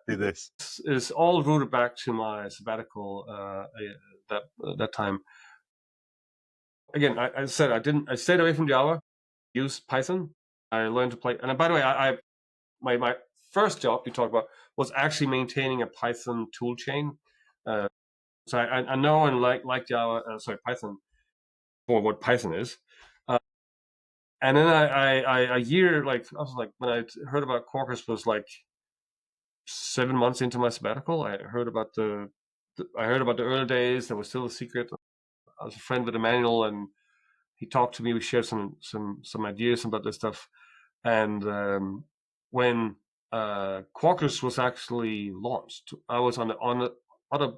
do this. it's all rooted back to my sabbatical that time. Again, I said I stayed away from Java, used Python. I learned to play, and by the way, my first job you talked about was actually maintaining a Python tool chain. So I know and like Java, Python for what Python is. And then I a year, like I was like, when I heard about Quarkus was like 7 months into my sabbatical. I heard about the early days. That was still a secret. I was a friend with Emmanuel, and he talked to me. We shared some ideas about this stuff. And when Quarkus was actually launched, I was on the other.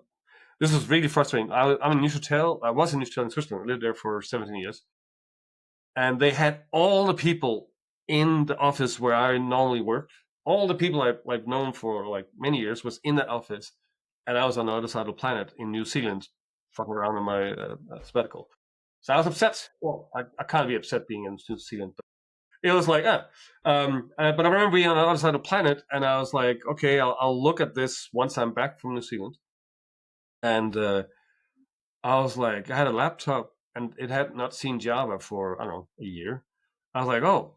This was really frustrating. I'm in Neuchâtel. I was in Neuchâtel in Switzerland. I lived there for 17 years, and they had all the people in the office where I normally work. All the people I've known for like many years was in that office, and I was on the other side of the planet in New Zealand, fucking around in my sabbatical. So I was upset. Well, I can't be upset being in New Zealand, but it was like, but I remember being on the other side of the planet, and I was like, okay, I'll look at this once I'm back from New Zealand. And I was like, I had a laptop, and it had not seen Java for, I don't know, a year. I was like, oh,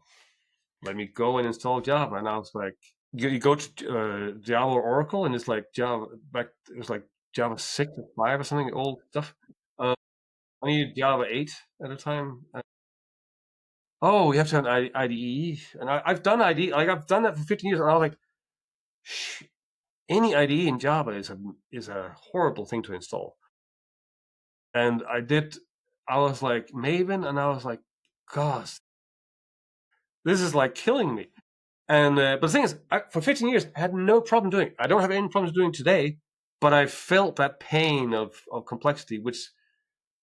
let me go and install Java. And I was like, you go to Java or Oracle, and it's like Java, it was like Java 6 or 5 or something, old stuff. I needed Java 8 at the time. Oh, we have to have an IDE. And I've done IDE, like I've done that for 15 years. And I was like, any IDE in Java is a horrible thing to install. And I was like, Maven, and I was like, gosh, this is like killing me. And but the thing is, for 15 years, I had no problem doing it. I don't have any problems doing it today, but I felt that pain of complexity, which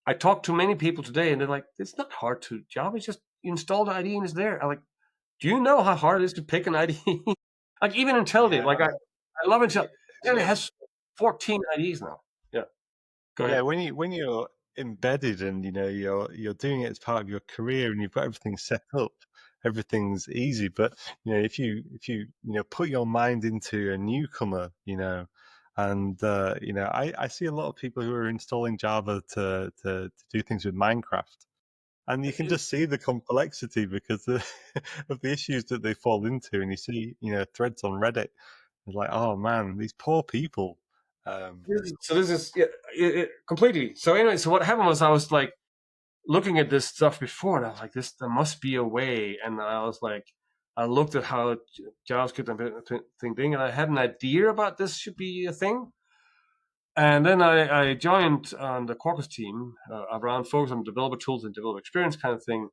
I talked to many people today, and they're like, it's not hard to Java. It's just you install the IDE and it's there. I'm like, do you know how hard it is to pick an IDE? Like even IntelliJ, like I love Intel. And it has 14 IDEs now. Yeah, go ahead. Yeah, when you're embedded and you're doing it as part of your career and you've got everything set up, everything's easy. But if you put your mind into a newcomer, and I see a lot of people who are installing Java to do things with Minecraft, and you can just see the complexity because of the issues that they fall into, and you see threads on Reddit. It's like, oh man, these poor people. So this is completely. So anyway, so what happened was I was like looking at this stuff before, and I was like, there must be a way. And I was like, I looked at how JavaScript and thing, and I had an idea about this should be a thing. And then I joined on the Quarkus team around focus on developer tools and developer experience kind of thing.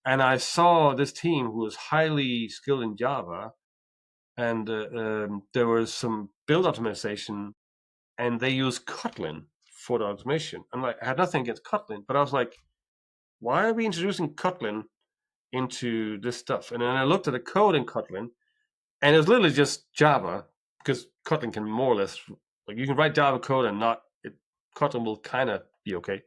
And I saw this team who was highly skilled in Java, and there was some build optimization, and they use Kotlin for the automation. And like, I had nothing against Kotlin, but I was like, why are we introducing Kotlin into this stuff? And then I looked at the code in Kotlin, and it was literally just Java, because Kotlin can more or less, like, you can write Java code and Kotlin will kind of be okay.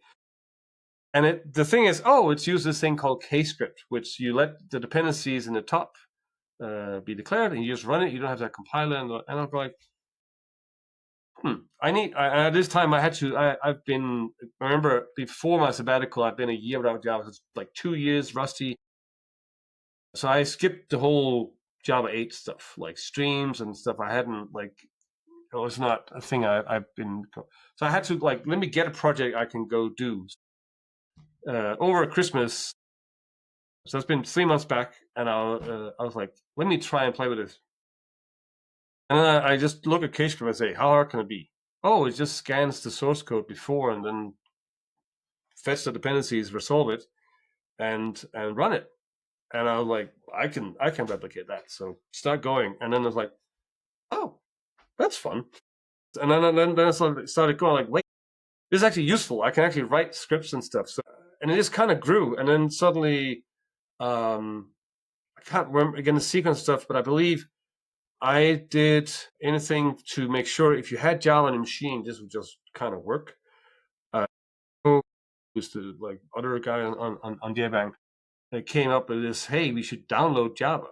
And the thing is, it's used this thing called kscript, which you let the dependencies in the top be declared, and you just run it. You don't have to compile it. And I'm like, at this time I had to. I remember before my sabbatical, I've been a year without Java. It's like 2 years rusty. So I skipped the whole Java 8 stuff, like streams and stuff. I hadn't it was not a thing I've been. So I had to let me get a project I can go do. Over Christmas, so it's been 3 months back, and I was like, let me try and play with this. And then I just look at kscript and say, how hard can it be? Oh, it just scans the source code before and then fetch the dependencies, resolve it, and run it. And I was like, I can replicate that. So start going. And then I was like, oh, that's fun. And then I started going like, wait, this is actually useful. I can actually write scripts and stuff. So, and it just kind of grew. And then suddenly, I can't remember again the sequence stuff, but I believe I did anything to make sure if you had Java on a machine, this would just kind of work. Who's the other guy on Jbang that came up with this? Hey, we should download Java.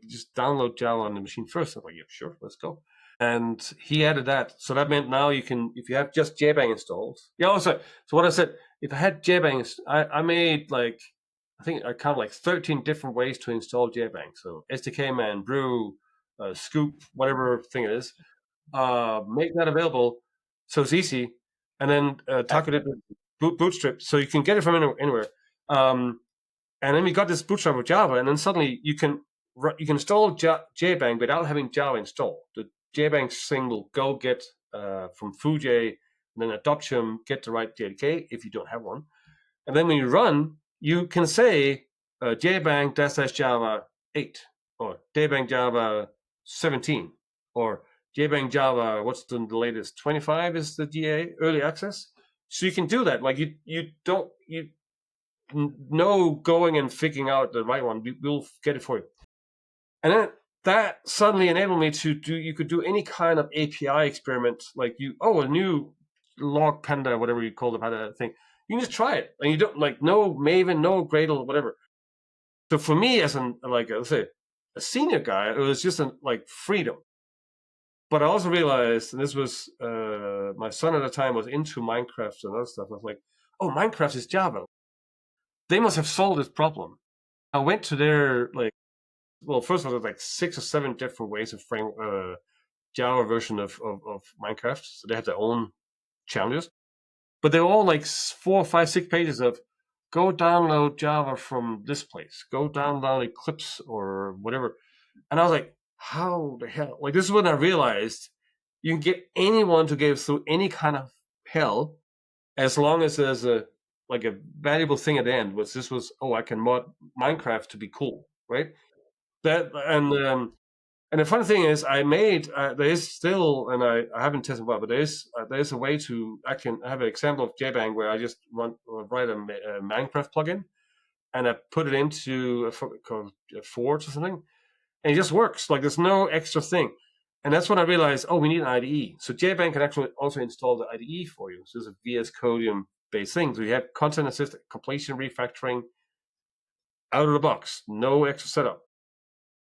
Just download Java on the machine first. I'm like, yeah, sure, let's go. And he added that, so that meant now you can, if you have just Jbang installed. Yeah, also, so what I said, if I had Jbang, I made I think I counted 13 different ways to install Jbang. So SDKman, Brew, Scoop, whatever thing it is, make that available so it's easy, and then target it with Bootstrap, so you can get it from anywhere. And then we got this Bootstrap with Java, and then suddenly you can install Jbang without having Java installed. The Jbang thing will go get from Fuji, and then Adoption, get the right JDK if you don't have one. And then when you run, you can say Jbang --Java 8 or Jbang Java 17 or Jbang Java, what's the latest? 25 is the GA early access. So you can do that. No going and figuring out the right one. We'll get it for you. And then that suddenly enabled me to you could do any kind of API experiment, a new log panda, whatever you call the panda thing. You can just try it, and you don't no Maven, no Gradle, whatever. So for me, as let's say a senior guy, it was just freedom. But I also realized, and this was my son at the time was into Minecraft and other stuff. I was like, oh, Minecraft is Java. They must have solved this problem. I went to their first of all, there's 6 or 7 different ways of frame Java version of Minecraft. So they have their own challenges. But they were all 4, 5, 6 pages of go download Java from this place, go download Eclipse or whatever. And I was like, how the hell? This is when I realized you can get anyone to go through any kind of hell as long as there's a valuable thing at the end. I can mod Minecraft to be cool, right? And the funny thing is, I made there is still, and I haven't tested well, but there's a way to I have an example of Jbang where I just write a Minecraft plugin, and I put it into a Forge or something, and it just works. There's no extra thing, and that's when I realized, we need an IDE. So Jbang can actually also install the IDE for you. So it's a VS Codium based thing. So you have content assisted completion refactoring. out of the box, no extra setup.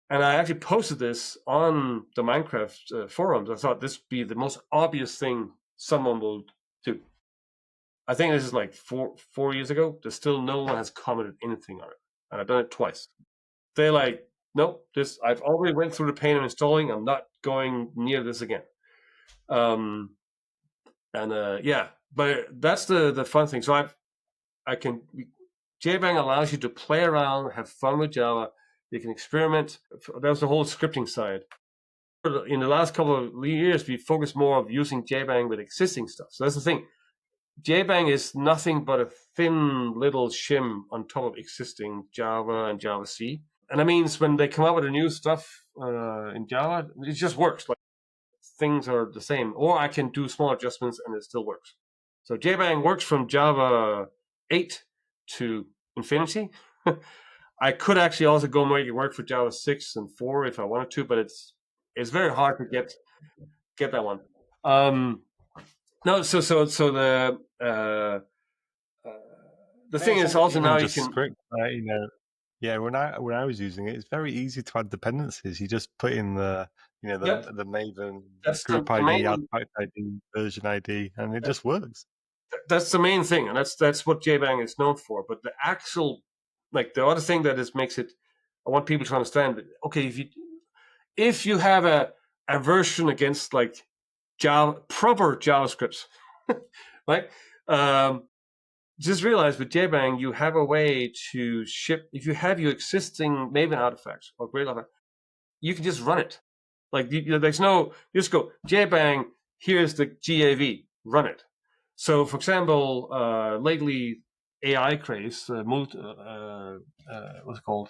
And I actually posted this on the Minecraft forums. I thought this would be the most obvious thing someone will do. I think this is like four years ago. There's still no one has commented anything on it, and I've done it twice. They're like, nope, this I've already went through the pain of installing. I'm not going near this again. Yeah, but that's the fun thing. So JBang allows you to play around, have fun with Java. You can experiment. That was the whole scripting side. In the last couple of years, we focused more on using JBang with existing stuff. So that's the thing. JBang is nothing but a thin little shim on top of existing Java and Java C. And that means when they come out with the new stuff in Java, it just works. Like things are the same. Or I can do small adjustments and it still works. So JBang works from Java 8 to infinity. I could actually also go make it work for Java 6 and 4 if I wanted to, but it's very hard to get that one. No, so the thing is also now you can script, yeah. When I was using it, it's very easy to add dependencies. You just put in the the Maven group ID, artifact ID, version ID, and it just works. That's the main thing, and that's what JBang is known for. But the actual, like the other thing that makes it, I want people to understand that. Okay, if you have a aversion against like proper JavaScript, right? Just realize with JBang you have a way to ship. If you have your existing Maven artifacts or Gradle artifact, you can just run it. Like there's no, you just go JBang. Here's the GAV, run it. So, for example, lately AI craze, what's it called?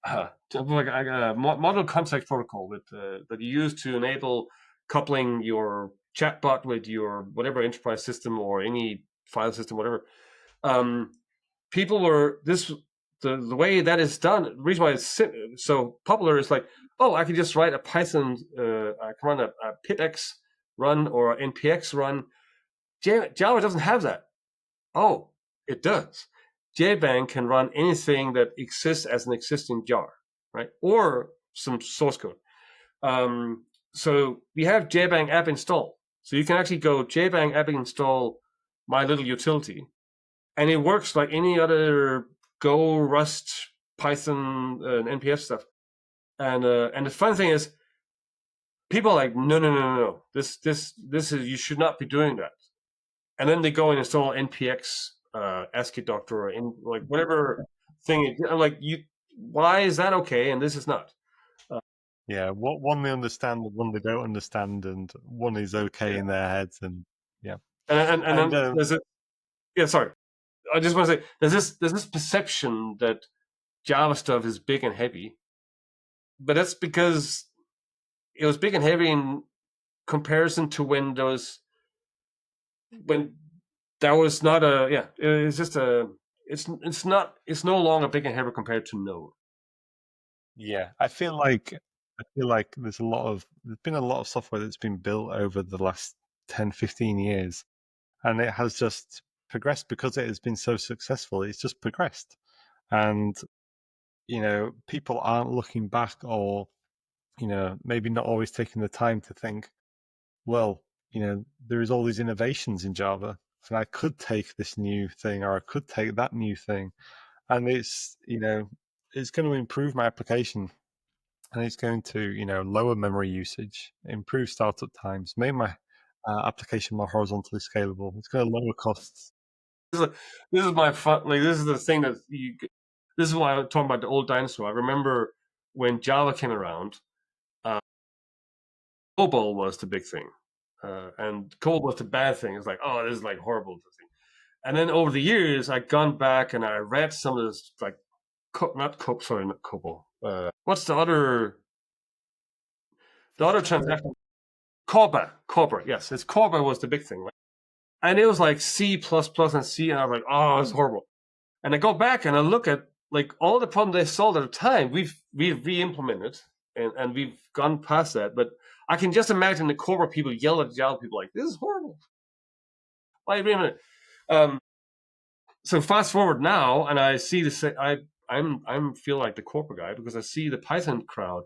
Like a model context protocol that you use to enable coupling your chatbot with your whatever enterprise system or any file system, whatever. People were the way that is done. The reason why it's so popular is like, oh, I can just write a Python command, a pitx run or npx run. Java doesn't have that. Oh, it does. JBang can run anything that exists as an existing jar, right? Or some source code. So we have JBang app install. So you can actually go JBang app install my little utility, and it works like any other Go, Rust, Python, NPF stuff. And the fun thing is, people are like, no. This is, you should not be doing that. And then they go and install npx ASCII doctor or in like whatever thing. I'm like, why is that okay and this is not? Yeah, one they understand, one they don't understand, and one is okay in their heads, and yeah. And then there's it. Yeah, sorry. I just want to say there's this perception that Java stuff is big and heavy, but that's because it was big and heavy in comparison to when there was not a it's just a it's no longer big and heavy compared to Node. Yeah, I feel like there's been a lot of software that's been built over the last 10, 15 years, and it has just progressed because it has been so successful. It's just progressed, and people aren't looking back, or maybe not always taking the time to think, well, there is all these innovations in Java, and I could take this new thing, or I could take that new thing, and it's going to improve my application, and it's going to lower memory usage, improve startup times, make my application more horizontally scalable. It's going to lower costs. This is my fun. Like this is the thing that this is why I'm talking about the old dinosaur. I remember when Java came around, COBOL was the big thing, and COBOL was the bad thing. It's like, oh, this is like horrible thing. And then over the years, I've gone back and I read some of this, like not COBOL. What's the other transaction? Corba. Yes, it's Corba was the big thing, right? And it was like C++ and C, and I was like, oh, it's horrible. And I go back and I look at like all the problems they solved at the time. We've re-implemented and we've gone past that. But I can just imagine the Corba people yell at the Java people like, "This is horrible. Why re-implement?" So fast forward now, and I see this. I'm feel like the corporate guy because I see the Python crowd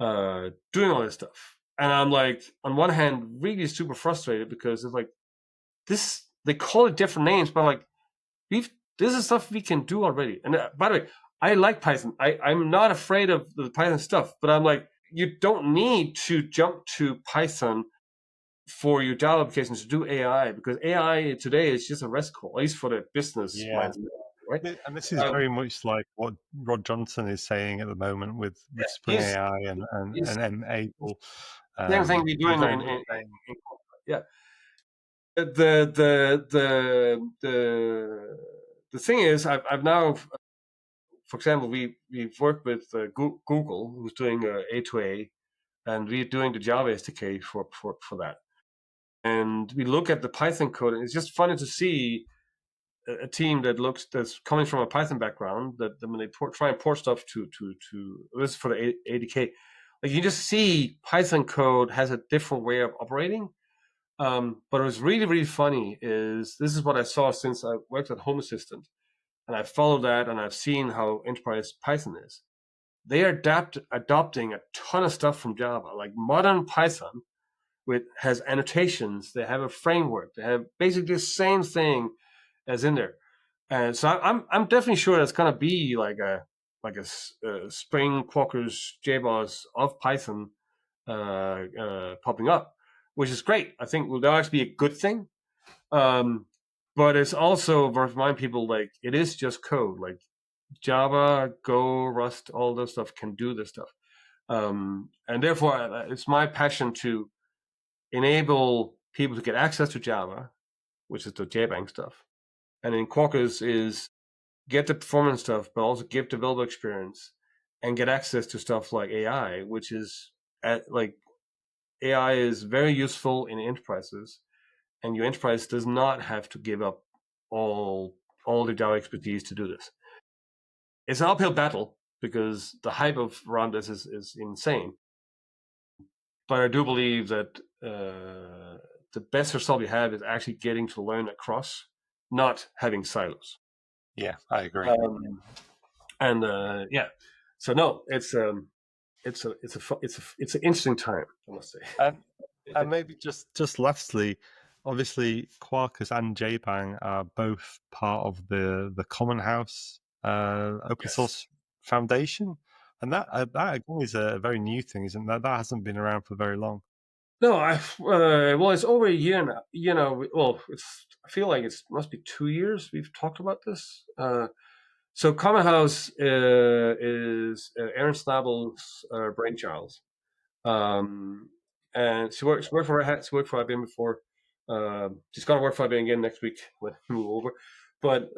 doing all this stuff, and I'm like, on one hand, really super frustrated because it's like this. They call it different names, but like this is stuff we can do already. And by the way, I like Python. I'm not afraid of the Python stuff, but I'm like, you don't need to jump to Python for your Java applications to do AI, because AI today is just a REST call, at least for the business mindset, right? And this is very much like what Rod Johnson is saying at the moment with Spring AI and Enable. Same thing we're doing yeah. The thing is, I've now, for example, we've worked with Google, who's doing A2A, and we're doing the Java SDK for that. And we look at the Python code, and it's just funny to see a team that's coming from a Python background, that when they try and port stuff to this is for the ADK, like you just see Python code has a different way of operating. But it was really funny is this is what I saw since I worked at Home Assistant, and I followed that, and I've seen how enterprise Python is. They are adopting a ton of stuff from Java, like modern Python, which has annotations. They have a framework. They have basically the same thing as in there. And so I'm definitely sure that's gonna be like a Spring Quarkus JBoss of Python popping up, which is great. I think will actually be a good thing. But it's also worth reminding people, like, it is just code. Like Java, Go, Rust, all those stuff can do this stuff. And therefore, it's my passion to enable people to get access to Java, which is the JBoss stuff. And in Quarkus is get the performance stuff, but also give developer experience and get access to stuff like AI, which is like AI is very useful in enterprises, and your enterprise does not have to give up all the Java expertise to do this. It's an uphill battle because the hype around this is insane. But I do believe that the best result you have is actually getting to learn across, not having silos. Yeah, I agree. Yeah, so no, it's an interesting time, I must say. And maybe just lastly, obviously Quarkus and Jbang are both part of the Commonhouse open source foundation, and that again is a very new thing, isn't that? That hasn't been around for very long. No, well, it's over a year now. You know, well, I feel like it must be 2 years we've talked about this. So Commonhouse is Aaron Snabel's brainchild. And she worked for Red Hat. She worked for IBM before. She's going to work for IBM again next week when we move over. But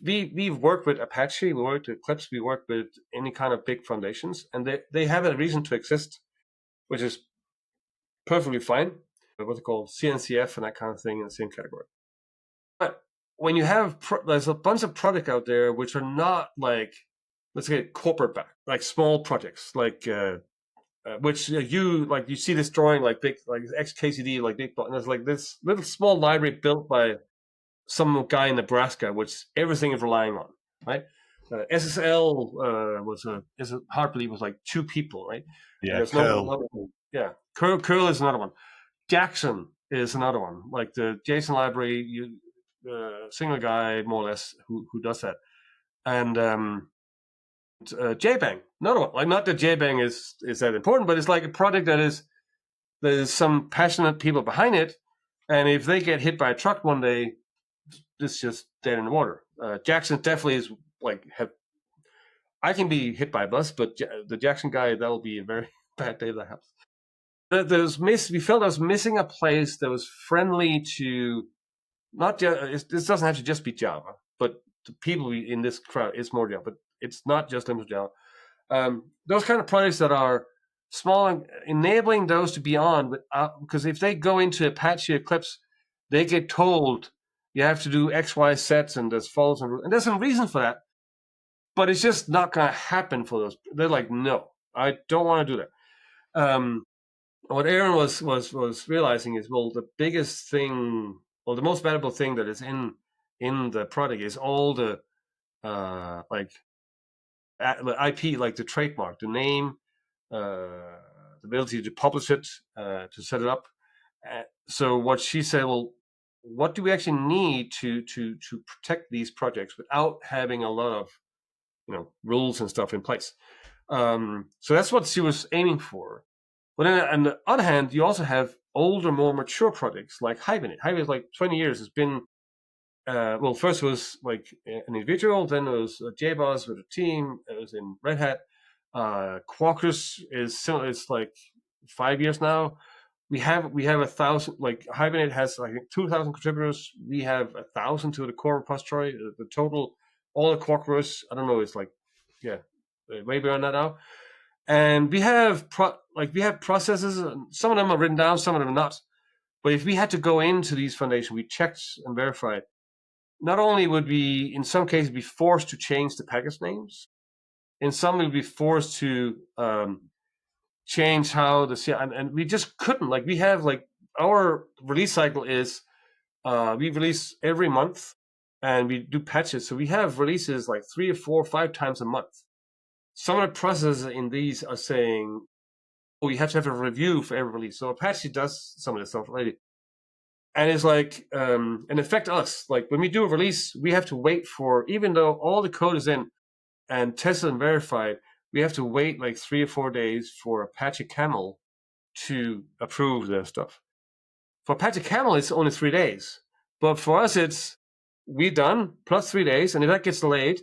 we've worked with Apache, we worked with Eclipse, we worked with any kind of big foundations, and they have a reason to exist, which is perfectly fine. What's it called, CNCF and that kind of thing in the same category. But when you have there's a bunch of projects out there which are not like, let's say, corporate back, like small projects, like which you see this drawing like big, like XKCD, like big, and there's like this little small library built by some guy in Nebraska, which everything is relying on, right? SSL was hard to believe, was like 2 people, right? Yeah, there's Curl. Curl is another one. Jackson is another one, like the JSON library, single guy more or less who does that, and Jbang, another one. Like, not that Jbang is that important, but it's like a project there's some passionate people behind it, and if they get hit by a truck one day, it's just dead in the water. Jackson definitely is like I can be hit by a bus, but the Jackson guy, that'll be a very bad day if that happens. We felt I was missing a place that was friendly to not just. This doesn't have to just be Java, but the people in this crowd is more Java, but it's not just limited to Java. Those kind of projects that are small and enabling those to be on, because if they go into Apache Eclipse, they get told you have to do X, Y sets, and there's faults, and there's some reason for that, but it's just not going to happen for those. They're like, no, I don't want to do that. What Aaron was realizing is, well, the biggest thing, or the most valuable thing that is in in the product is all the like the IP, like the trademark, the name, the ability to publish it, to set it up. So what she said, well, what do we actually need to protect these projects without having a lot of rules and stuff in place? So that's what she was aiming for. But then on the other hand, you also have older, more mature projects like Hibernate. Hibernate, like 20 years, has been well, first it was like an individual, then it was JBoss with a team. It was in Red Hat. Quarkus is like 5 years now. We have 1,000. Like Hibernate has like 2,000 contributors. We have 1,000 to the core repository. The total, all the Quarkus, I don't know, it's like way beyond that now. And we have processes. Some of them are written down, some of them are not. But if we had to go into these foundations, we checked and verified. Not only would we, in some cases, be forced to change the package names, in some we would be forced to change how and we just couldn't. Like we have our release cycle is we release every month and we do patches. So we have releases like 3 or 4 or 5 times a month. Some of the processes in these are saying, oh, you have to have a review for every release. So Apache does some of this stuff already. And it's like, and affect us. Like when we do a release, we have to wait for, even though all the code is in and tested and verified, we have to wait like 3 or 4 days for Apache Camel to approve the stuff. For Apache Camel, it's only 3 days. But for us, it's we done plus 3 days. And if that gets delayed,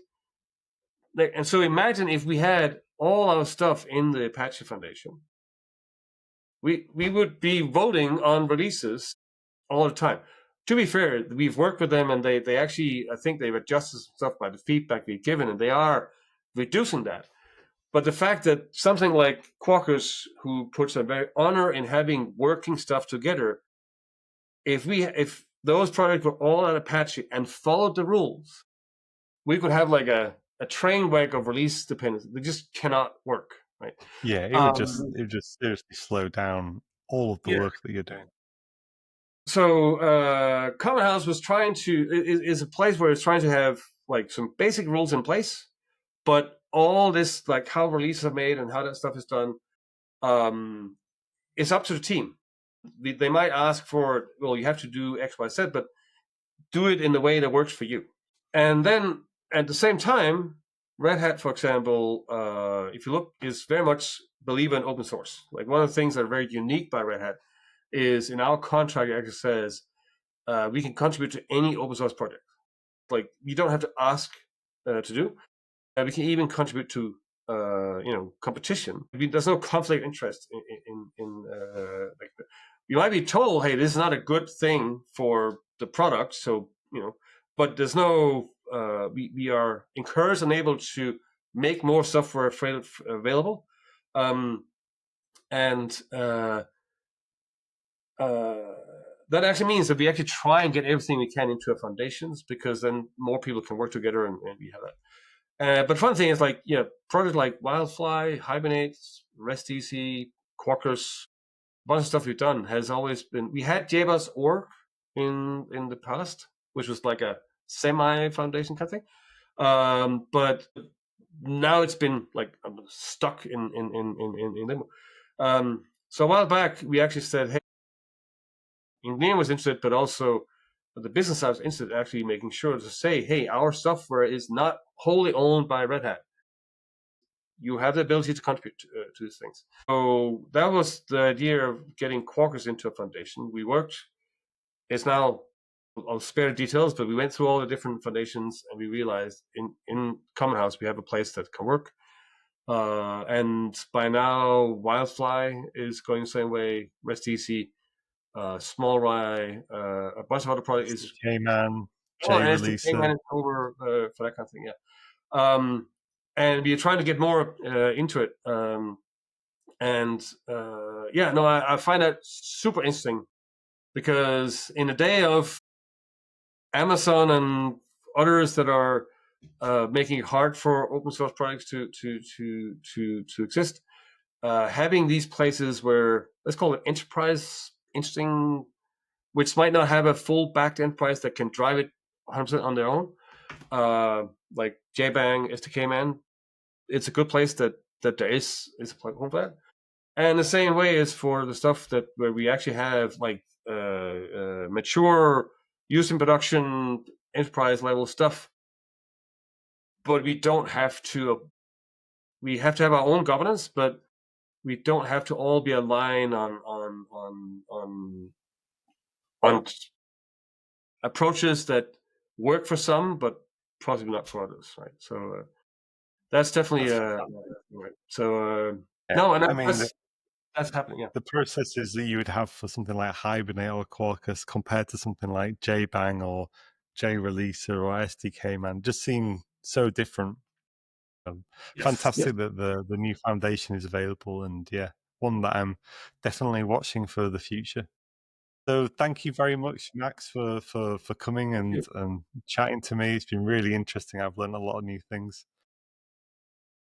and so imagine if we had all our stuff in the Apache Foundation, we would be voting on releases all the time. To be fair, we've worked with them and they actually, I think they've adjusted some stuff by the feedback we've given, and they are reducing that. But the fact that something like Quarkus, who puts a very honor in having working stuff together, if those projects were all at Apache and followed the rules, we could have like a train wreck of release dependency. They just cannot work, right? Yeah, it would just seriously slow down all of the work that you're doing. So Commonhouse was trying to is a place where it's trying to have like some basic rules in place, but all this like how releases are made and how that stuff is done, it's up to the team. They might ask for, well, you have to do X, Y, Z, but do it in the way that works for you. And then at the same time, Red Hat, for example, if you look, is very much believer in open source. Like one of the things that are very unique by Red Hat is in our contract, it actually says we can contribute to any open source project. Like you don't have to ask to do. We can even contribute to competition. I mean, there's no conflict of interest in like you might be told, hey, this is not a good thing for the product, so but there's no we are encouraged and able to make more software available, and that actually means that we actually try and get everything we can into our foundations, because then more people can work together and we have that. But fun thing is like, projects like Wildfly, Hibernate, REST-DC, Quarkus, a bunch of stuff we've done has always been, we had JBoss org in the past, which was like a semi-foundation kind of thing. But now it's been like stuck in limbo. So a while back, we actually said, hey, engineering was interested, but also the business side was interested in actually making sure to say, hey, our software is not wholly owned by Red Hat. You have the ability to contribute to these things. So that was the idea of getting Quarkus into a foundation. We worked. It's now, I'll spare details, but we went through all the different foundations and we realized in Commonhouse we have a place that can work. And by now, Wildfly is going the same way, REST-DC, Small Rye, a bunch of other products. Is K-Man, J-Release. K-Man is over for that kind of thing, yeah. And we're trying to get more into it. I find that super interesting, because in a day of Amazon and others that are making it hard for open source projects to exist, having these places where, let's call it enterprise, interesting, which might not have a full backed enterprise that can drive it 100% on their own. Like Jbang, SDK Man, it's a good place that there is a platform for that. And the same way is for the stuff that where we actually have like mature, use in production, enterprise level stuff, but we don't have to. We have to have our own governance, but we don't have to all be aligned on approaches that work for some, but possibly not for others, right? So that's definitely right. So no, and I mean, that's happening. Yeah. the processes that you would have for something like Hibernate or Quarkus compared to something like JBang or JReleaser or SDK Man just seem so different. Yes. Fantastic that the new foundation is available, and yeah, one that I'm definitely watching for the future. So thank you very much, Max, for coming and chatting to me. It's been really interesting. I've learned a lot of new things.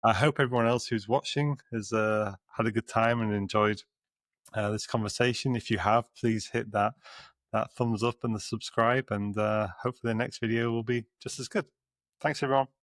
I hope everyone else who's watching has had a good time and enjoyed this conversation. If you have, please hit that thumbs up and the subscribe, and hopefully the next video will be just as good. Thanks, everyone.